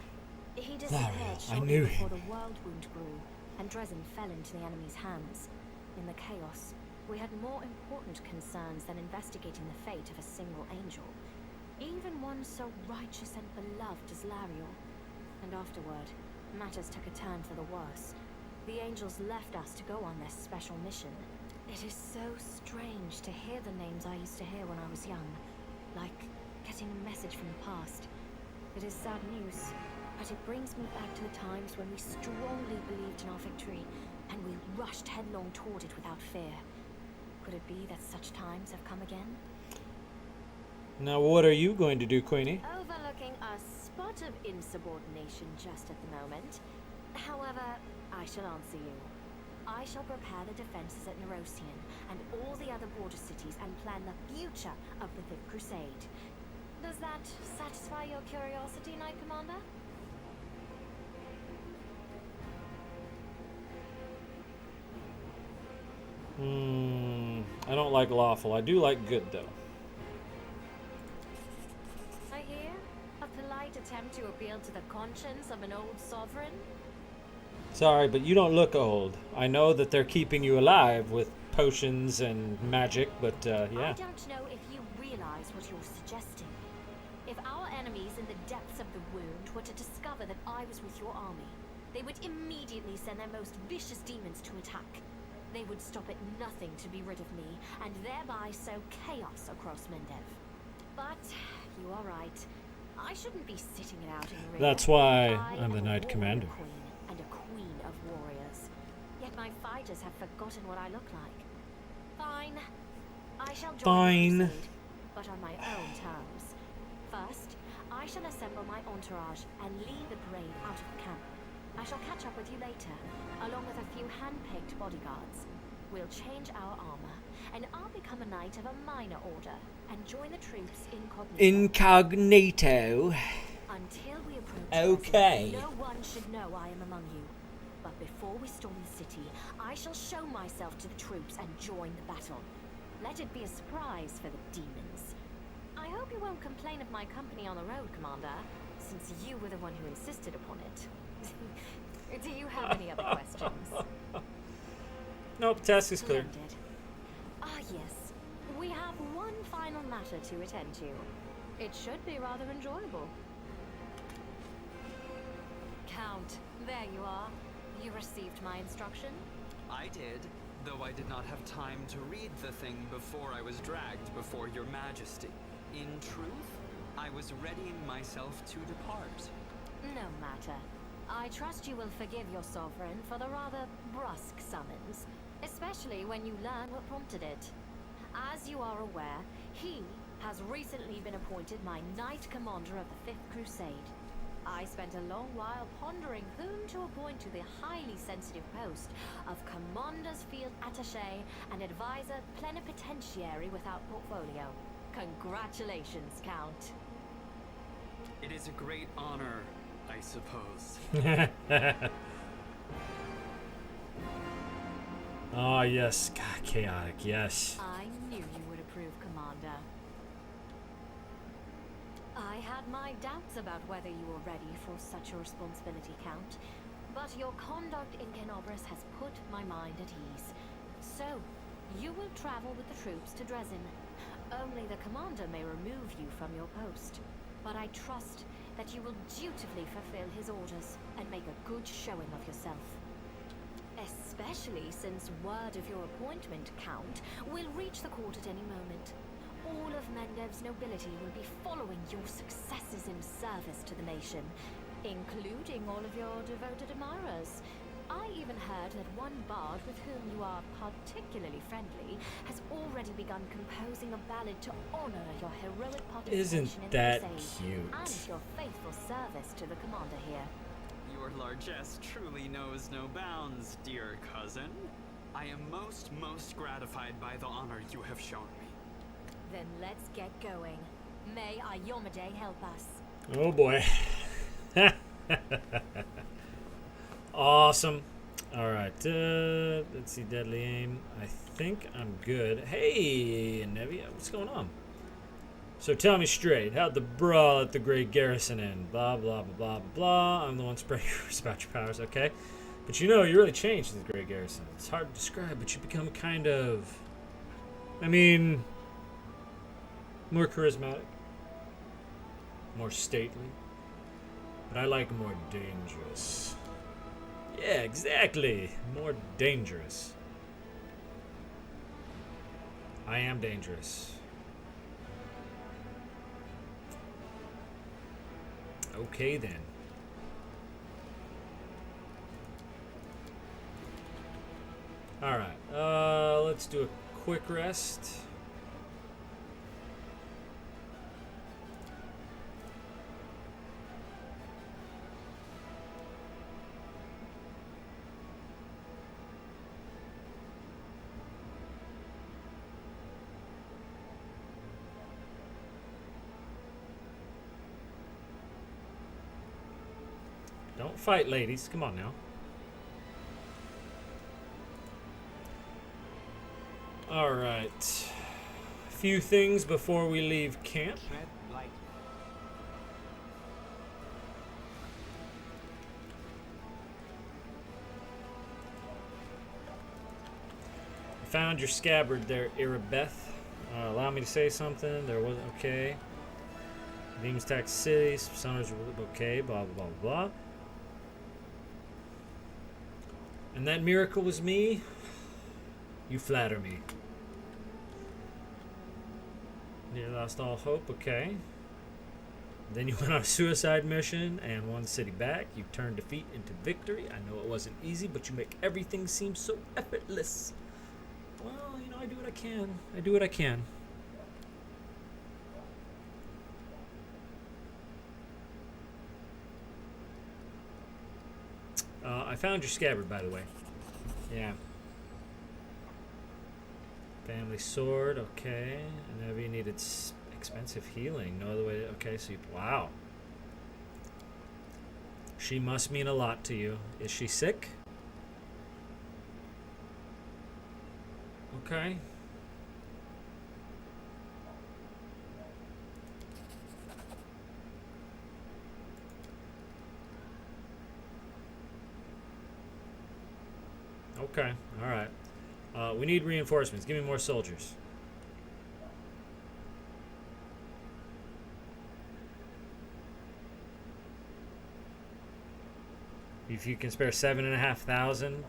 He disappeared shortly before the world wound grew, and Dresden fell into the enemy's hands. In the chaos, we had more important concerns than investigating the fate of a single angel. Even one so righteous and beloved as Lariel. And afterward, matters took a turn for the worse. The angels left us to go on this special mission. It is so strange to hear the names I used to hear when I was young, like getting a message from the past. It is sad news, but it brings me back to the times when we strongly believed in our victory, and we rushed headlong toward it without fear. Could it be that such times have come again? Now what are you going to do, Queenie? Overlooking a spot of insubordination just at the moment. However, I shall answer you. I shall prepare the defenses at Nerosian and all the other border cities and plan the future of the Fifth Crusade. Does that satisfy your curiosity, Knight Commander? I don't like lawful. I do like good, though. I hear a polite attempt to appeal to the conscience of an old sovereign. Sorry, but you don't look old. I know that they're keeping you alive with potions and magic, but yeah. I don't know if you realize what you're suggesting. If our enemies in the depths of the wound were to discover that I was with your army, they would immediately send their most vicious demons to attack. They would stop at nothing to be rid of me, and thereby sow chaos across Mendev. But you are right. I shouldn't be sitting it out in the rear. That's why I'm the Knight Commander. Queen and a queen of warriors. Yet my fighters have forgotten what I look like. Fine. I shall join the crusade, but on my own terms. First, I shall assemble my entourage and lead the parade out of the camp. I shall catch up with you later, along with a few hand-picked bodyguards. We'll change our armor, and I'll become a knight of a minor order and join the troops incognito. Incognito. Until we approach Okay. Garrison, no one should know I am among you. But before we storm the city, I shall show myself to the troops and join the battle. Let it be a surprise for the demons. I hope you won't complain of my company on the road, Commander, since you were the one who insisted upon it. Do you have any other questions? Nope, task is clear. Splendid. Ah, yes. We have one final matter to attend to. It should be rather enjoyable. Count, there you are. You received my instruction? I did, though I did not have time to read the thing before I was dragged before your majesty. In truth, I was readying myself to depart. No matter. I trust you will forgive your sovereign for the rather brusque summons, especially when you learn what prompted it. As you are aware, he has recently been appointed my Knight Commander of the Fifth Crusade. I spent a long while pondering whom to appoint to the highly sensitive post of Commander's Field Attaché and Advisor Plenipotentiary without portfolio. Congratulations, Count. It is a great honor, I suppose. Ah, yes. God, chaotic, yes. I knew you would approve, Commander. I had my doubts about whether you were ready for such a responsibility, Count, but your conduct in Canobris has put my mind at ease. So, you will travel with the troops to Dresden. Only the commander may remove you from your post, but I trust that you will dutifully fulfill his orders and make a good showing of yourself. Especially since word of your appointment, Count, will reach the court at any moment. All of Mendev's nobility will be following your successes in service to the nation, including all of your devoted admirers. I even heard that one bard with whom you are particularly friendly has already begun composing a ballad to honor your heroic participation Isn't in that the crusade cute? and your faithful service to the commander here. Your largesse truly knows no bounds, dear cousin. I am most gratified by the honor you have shown me. Then let's get going. May Ayomade help us. Oh boy. Awesome. Alright, let's see, deadly aim. I think I'm good. Hey, Nevia, what's going on? So tell me straight, how'd the brawl at the Great Garrison end? Blah, blah, blah, blah, blah, blah. I'm the one spreading rumors about your powers, okay? But you know, you really changed at the Great Garrison. It's hard to describe, but you become kind of... I mean... more charismatic. More stately. But I like more dangerous. Yeah, exactly. More dangerous. I am dangerous. Okay then. Alright, let's do a quick rest. Don't fight, ladies. Come on now. All right. A few things before we leave camp. Found your scabbard there, Irabeth. Allow me to say something. There was okay. Demons attack cities. Summoners okay. Blah blah blah blah. And that miracle was me? You flatter me. You lost all hope, okay. Then you went on a suicide mission and won the city back. You turned defeat into victory. I know it wasn't easy, but you make everything seem so effortless. Well, you know, I do what I can. I do what I can. I found your scabbard, by the way. Yeah. Family sword, okay. And Evie needed expensive healing. No other way to... Okay, so you... Wow. She must mean a lot to you. Is she sick? Okay. Okay, alright. We need reinforcements. Give me more soldiers. If you can spare 7,500,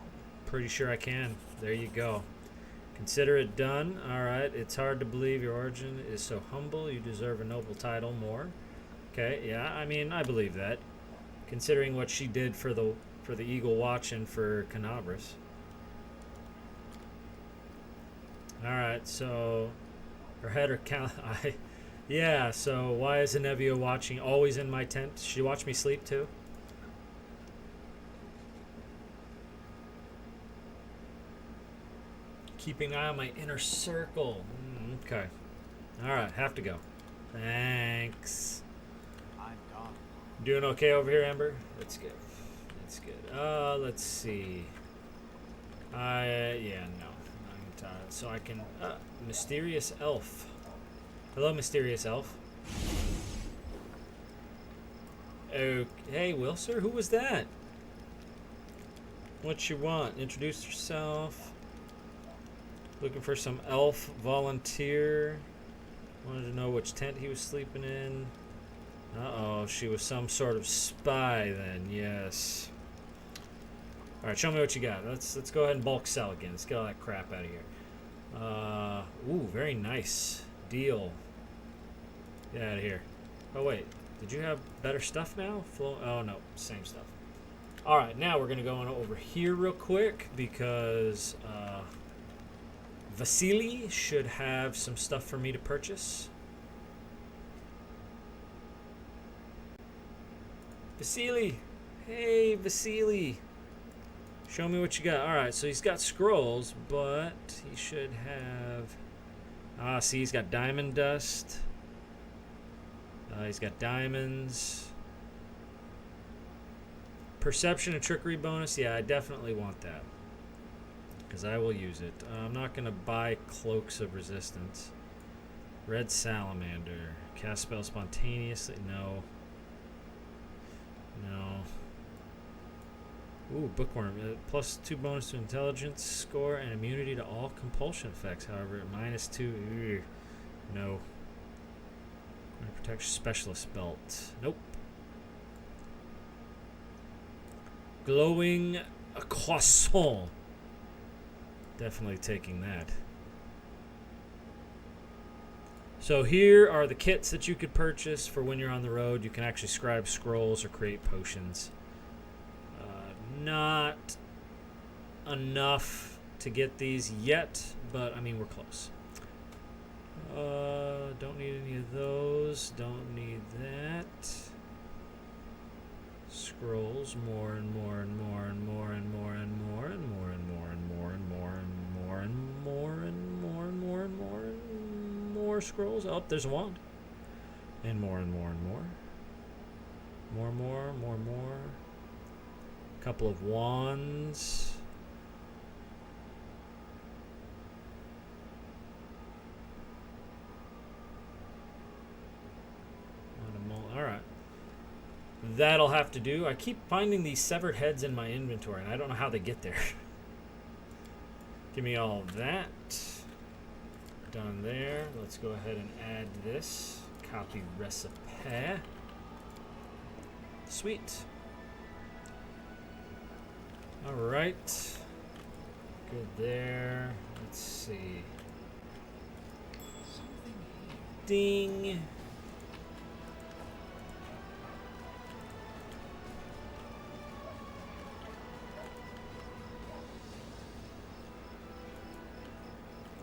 pretty sure I can. There you go. Consider it done. Alright, it's hard to believe your origin is so humble. You deserve a noble title more. Okay, yeah, I mean, I believe that. Considering what she did for the Eagle Watch and for Canabras. Alright, so her head or yeah, so why is Zenevia watching always in my tent? Does she watch me sleep too? Keeping an eye on my inner circle. Okay. Alright, have to go. Thanks. I'm gone. Doing okay over here, Amber? That's good. That's good. Let's see. Yeah, no. So I can... Mysterious Elf. Hello, Mysterious Elf. Oh, hey, Wilser, who was that? What you want? Introduce yourself. Looking for some elf volunteer. Wanted to know which tent he was sleeping in. Uh-oh, she was some sort of spy then, yes. Alright, show me what you got. Let's go ahead and bulk sell again. Let's get all that crap out of here. Ooh, very nice. Deal. Get out of here. Oh, wait. Did you have better stuff now? Oh, no. Same stuff. Alright, now we're going to go on over here real quick because Vasily should have some stuff for me to purchase. Vasily! Hey, Vasily! Show me what you got. Alright, so he's got scrolls, but he should have... see, he's got diamond dust. He's got diamonds. Perception and trickery bonus. Yeah, I definitely want that. Because I will use it. I'm not going to buy Cloaks of Resistance. Red Salamander. Cast spell spontaneously. No. No. Ooh, Bookworm. +2 bonus to intelligence score and immunity to all compulsion effects. However, -2. Ugh. No. Protection specialist belt. Nope. Glowing croissant. Definitely taking that. So here are the kits that you could purchase for when you're on the road. You can actually scribe scrolls or create potions. Not enough to get these yet, but I mean we're close. Don't need any of those. Don't need that. Scrolls, more and more and more and more and more and more and more and more and more and more and more and more and more and more and more and more scrolls. Oh, there's a wand. And more and more and more. More. Couple of wands. Alright. That'll have to do. I keep finding these severed heads in my inventory, and I don't know how they get there. Give me all of that. Done there. Let's go ahead and add this. Copy recipe. Sweet. Alright. Good there. Let's see. Ding.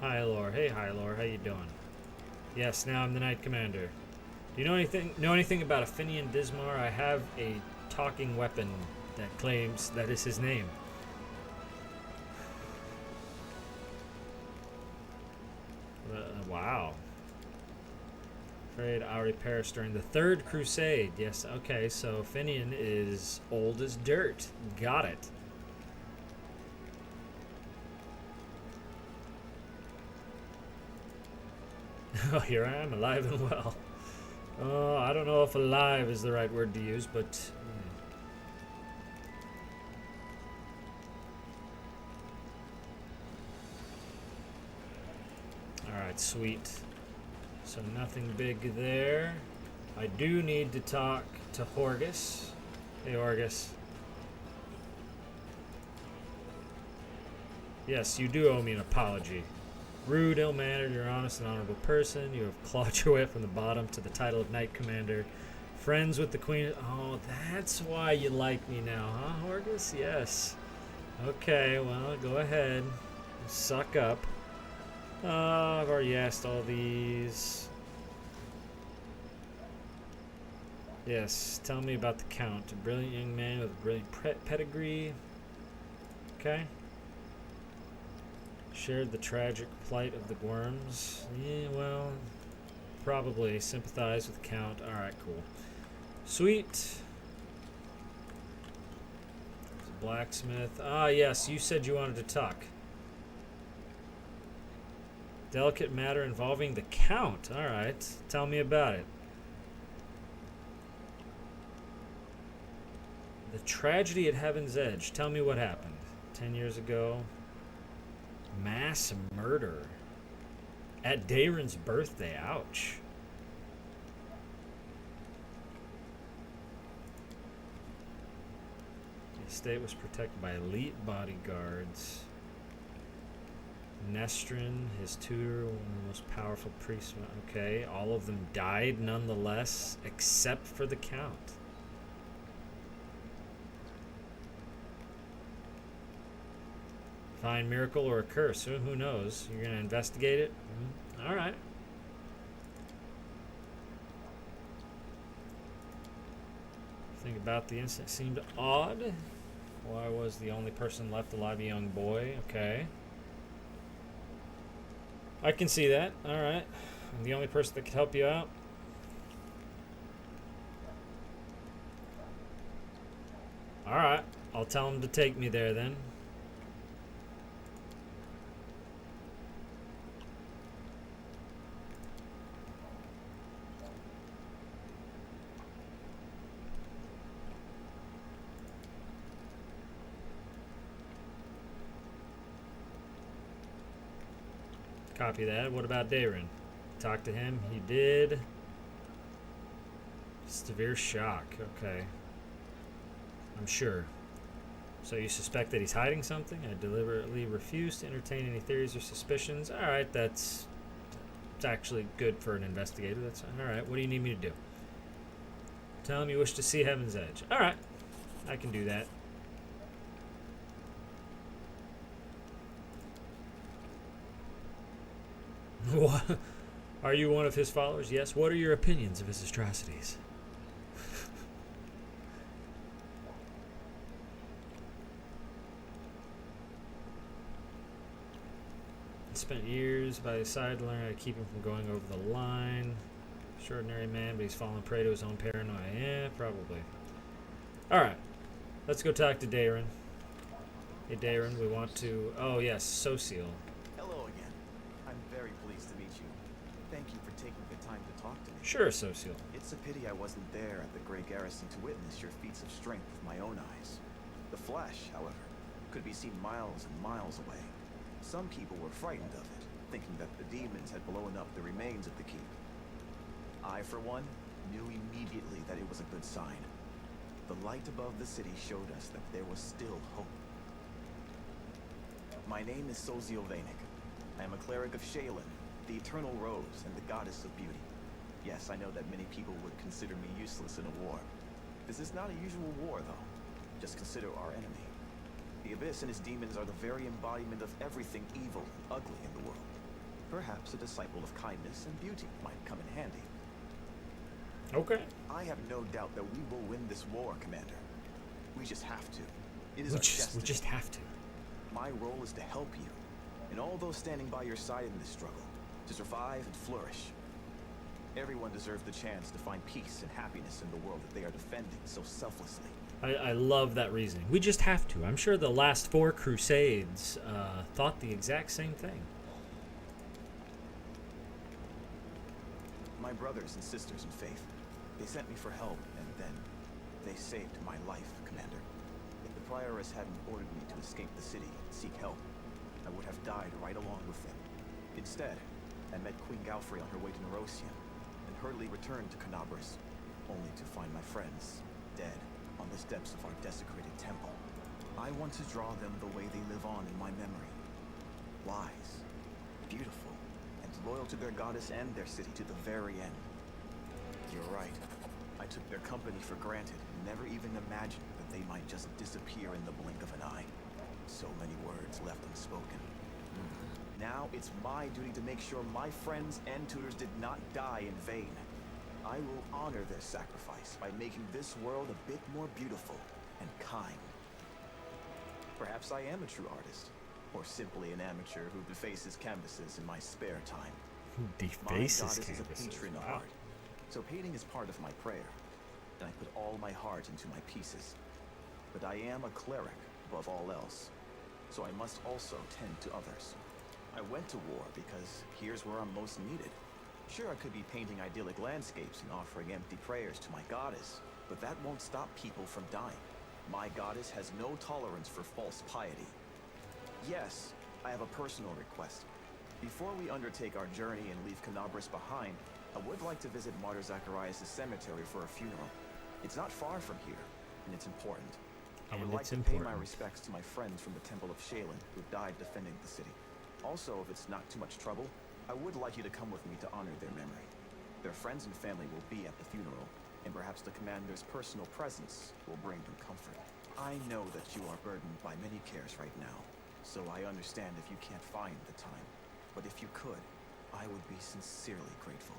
Hylor. Hey Hylor, how you doing? Yes, now I'm the Knight Commander. Do you know anything about a Finian Dismar? I have a talking weapon that claims that is his name. Wow. Afraid I already perished during the Third Crusade. Yes, okay, so Finian is old as dirt. Got it. Oh, here I am, alive and well. Oh, I don't know if alive is the right word to use, but... Alright, sweet. So nothing big there. I do need to talk to Horgus. Hey, Horgus. Yes, you do owe me an apology. Rude, ill-mannered, you're an honest and honorable person. You have clawed your way from the bottom to the title of Knight Commander. Friends with the Queen. Oh, that's why you like me now, huh, Horgus? Yes. Okay, well, go ahead. Suck up. I've already asked all these. Yes, tell me about the Count. A brilliant young man with a brilliant pedigree. Okay. Shared the tragic plight of the Worms. Yeah, well, probably sympathize with the Count. Alright, cool. Sweet. Blacksmith. Ah, yes, you said you wanted to talk. Delicate matter involving the Count. Alright, tell me about it. The tragedy at Heaven's Edge. Tell me what happened. 10 years ago. Mass murder. At Daeron's birthday. Ouch. The estate was protected by elite bodyguards. Nestrin, his tutor, one of the most powerful priests. Okay, all of them died nonetheless, except for the Count. Find miracle or a curse. Who knows? You're gonna investigate it? All right. Think about the incident seemed odd. Why was the only person left alive a young boy? Okay. I can see that. All right. I'm the only person that could help you out. All right. I'll tell him to take me there then. Copy that. What about Dayron? Talk to him. He did. Severe shock. Okay. I'm sure. So you suspect that he's hiding something? I deliberately refuse to entertain any theories or suspicions. All right, it's actually good for an investigator. That's all right. What do you need me to do? Tell him you wish to see Heaven's Edge. All right, I can do that. What? Are you one of his followers? Yes. What are your opinions of his atrocities? Spent years by his side to learn how to keep him from going over the line. Extraordinary man, but he's fallen prey to his own paranoia. Yeah, probably. Alright. Let's go talk to Dayron. Hey, Dayron, we want to... Oh, yes, Social. Hello again. I'm very pleased to meet you. Thank you for taking the time to talk to me. Sure, Social. It's a pity I wasn't there at the Great Garrison to witness your feats of strength with my own eyes. The flash, however, could be seen miles and miles away. Some people were frightened of it, thinking that the demons had blown up the remains of the keep. I, for one, knew immediately that it was a good sign. The light above the city showed us that there was still hope. My name is Social Vanek. I am a cleric of Shaylin, the Eternal Rose and the Goddess of Beauty. Yes, I know that many people would consider me useless in a war. This is not a usual war, though. Just consider our enemy. The Abyss and his demons are the very embodiment of everything evil and ugly in the world. Perhaps a disciple of kindness and beauty might come in handy. Okay. I have no doubt that we will win this war, Commander. We just have to. It is our destiny. We just have to. My role is to help you, and all those standing by your side in this struggle, to survive and flourish. Everyone deserves the chance to find peace and happiness in the world that they are defending so selflessly. I love that reasoning. We just have to. I'm sure the last 4 Crusades thought the exact same thing. My brothers and sisters in faith, they sent me for help, and then they saved my life, Commander. If the Prioress hadn't ordered me to escape the city and seek help, I would have died right along with them. Instead, I met Queen Galfrey on her way to Nerosia, and hurriedly returned to Canabris, only to find my friends dead on the steps of our desecrated temple. I want to draw them the way they live on in my memory. Wise, beautiful, and loyal to their goddess and their city to the very end. You're right. I took their company for granted and never even imagined that they might just disappear in the blink of an eye. So many words left unspoken. Now it's my duty to make sure my friends and tutors did not die in vain. I will honor their sacrifice by making this world a bit more beautiful and kind. Perhaps I am a true artist, or simply an amateur who defaces canvases in my spare time. Who defaces My goddess canvases? is a patron of art, so painting is part of my prayer, and I put all my heart into my pieces. But I am a cleric above all else, so I must also tend to others. I went to war because here's where I'm most needed. Sure, I could be painting idyllic landscapes and offering empty prayers to my goddess, but that won't stop people from dying. My goddess has no tolerance for false piety. Yes, I have a personal request. Before we undertake our journey and leave Canabris behind, I would like to visit Martyr Zacharias' cemetery for a funeral. It's not far from here, and it's important. I would like to pay my respects to my friends from the Temple of Shaylin who died defending the city. Also, if it's not too much trouble, I would like you to come with me to honor their memory. Their friends and family will be at the funeral, and perhaps the commander's personal presence will bring them comfort. I know that you are burdened by many cares right now, so I understand if you can't find the time. But if you could, I would be sincerely grateful.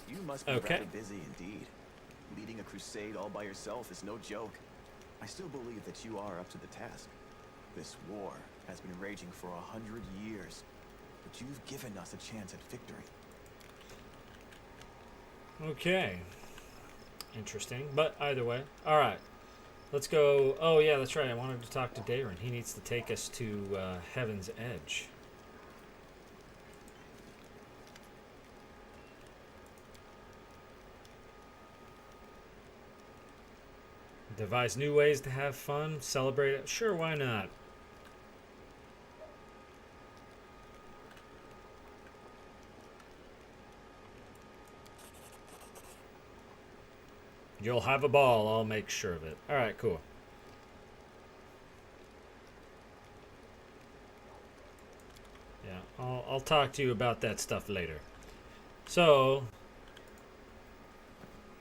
You must be rather busy indeed. Leading a crusade all by yourself is no joke. I still believe that you are up to the task. This war has been raging for 100 years, but you've given us a chance at victory. Okay. Interesting, but either way. All right. Let's go. Oh, yeah, that's right. I wanted to talk to Darren. He needs to take us to Heaven's Edge. Devise new ways to have fun, celebrate it. Sure, why not? You'll have a ball, I'll make sure of it. Alright, cool. Yeah, I'll talk to you about that stuff later. So,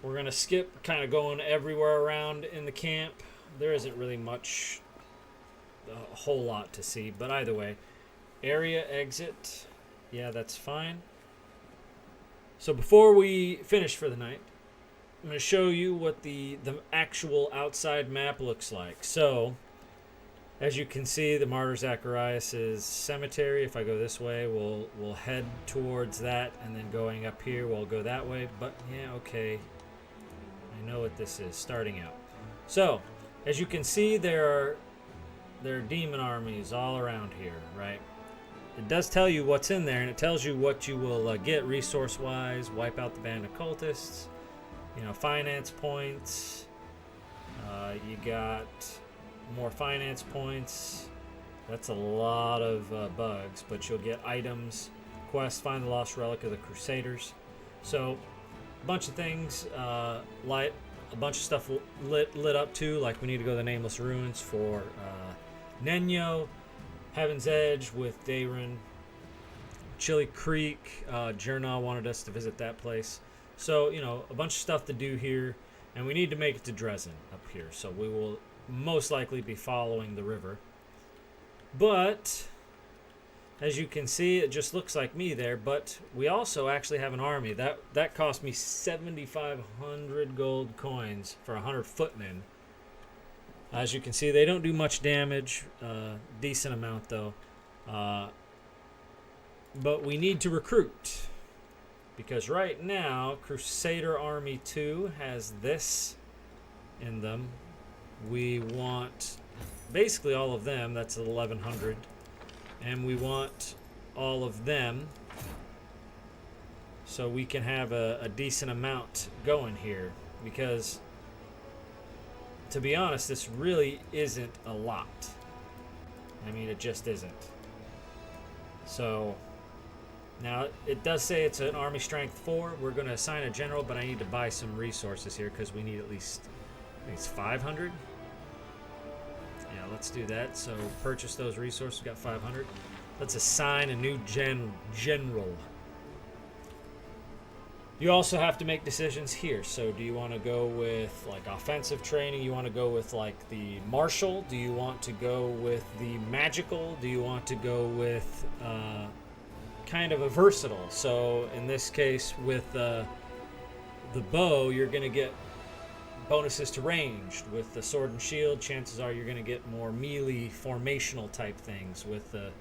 we're going to skip kind of going everywhere around in the camp. There isn't really much, a whole lot to see, but either way. Area exit. Yeah, that's fine. So before we finish for the night, I'm going to show you what the actual outside map looks like. So, as you can see, the Martyr Zacharias' cemetery. If I go this way, we'll head towards that, and then going up here, we'll go that way. But yeah, okay. I know what this is, starting out. So, as you can see, there are demon armies all around here, right? It does tell you what's in there, and it tells you what you will get resource-wise. Wipe out the band of cultists. You know, finance points. You got more finance points. That's a lot of bugs, but you'll get items. Quest, find the lost relic of the Crusaders. So, a bunch of things, light, a bunch of stuff lit up too, like we need to go to the Nameless Ruins for Nenyo, Heaven's Edge with Darren, Chili Creek. Jurna wanted us to visit that place. So, you know, a bunch of stuff to do here, and we need to make it to Dresden up here, so we will most likely be following the river. But, as you can see, it just looks like me there, but we also actually have an army. That cost me 7,500 gold coins for 100 footmen. As you can see, they don't do much damage, decent amount though. But we need to recruit. Because right now, Crusader Army 2 has this in them. We want basically all of them. That's 1,100. And we want all of them so we can have a decent amount going here. Because, to be honest, this really isn't a lot. I mean, it just isn't. So, now, it does say it's an Army Strength 4. We're going to assign a general, but I need to buy some resources here because we need at least, I think it's 500. Yeah, let's do that. So, purchase those resources. We've got 500. Let's assign a new general. You also have to make decisions here. So, do you want to go with, like, offensive training? You want to go with, like, the martial? Do you want to go with the magical? Do you want to go with, kind of a versatile? So in this case with the bow, you're going to get bonuses to ranged. With the sword and shield, chances are you're going to get more melee formational type things. With the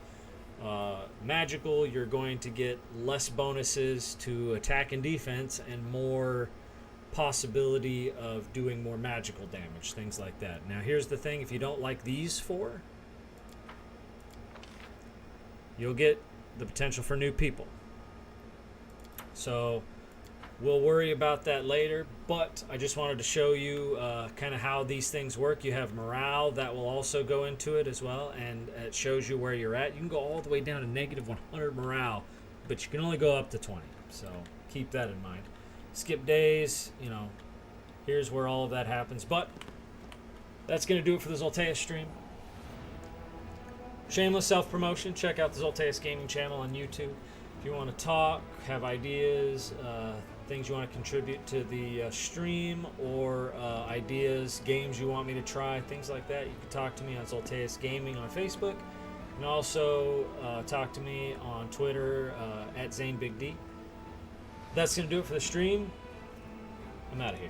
magical, you're going to get less bonuses to attack and defense and more possibility of doing more magical damage, things like that. Now here's the thing, if you don't like these four, you'll get the potential for new people. So we'll worry about that later, but I just wanted to show you kind of how these things work. You have morale that will also go into it as well, and it shows you where you're at. You can go all the way down to negative 100 morale, but you can only go up to 20, so keep that in mind. Skip days, you know, here's where all of that happens, but That's going to do it for the Zolteus stream. Shameless self-promotion. Check out the Zolteus Gaming channel on YouTube. If you want to talk, have ideas, things you want to contribute to the stream, or ideas, games you want me to try, things like that, you can talk to me on Zolteus Gaming on Facebook. You can also talk to me on Twitter at ZaneBigD. That's going to do it for the stream. I'm out of here.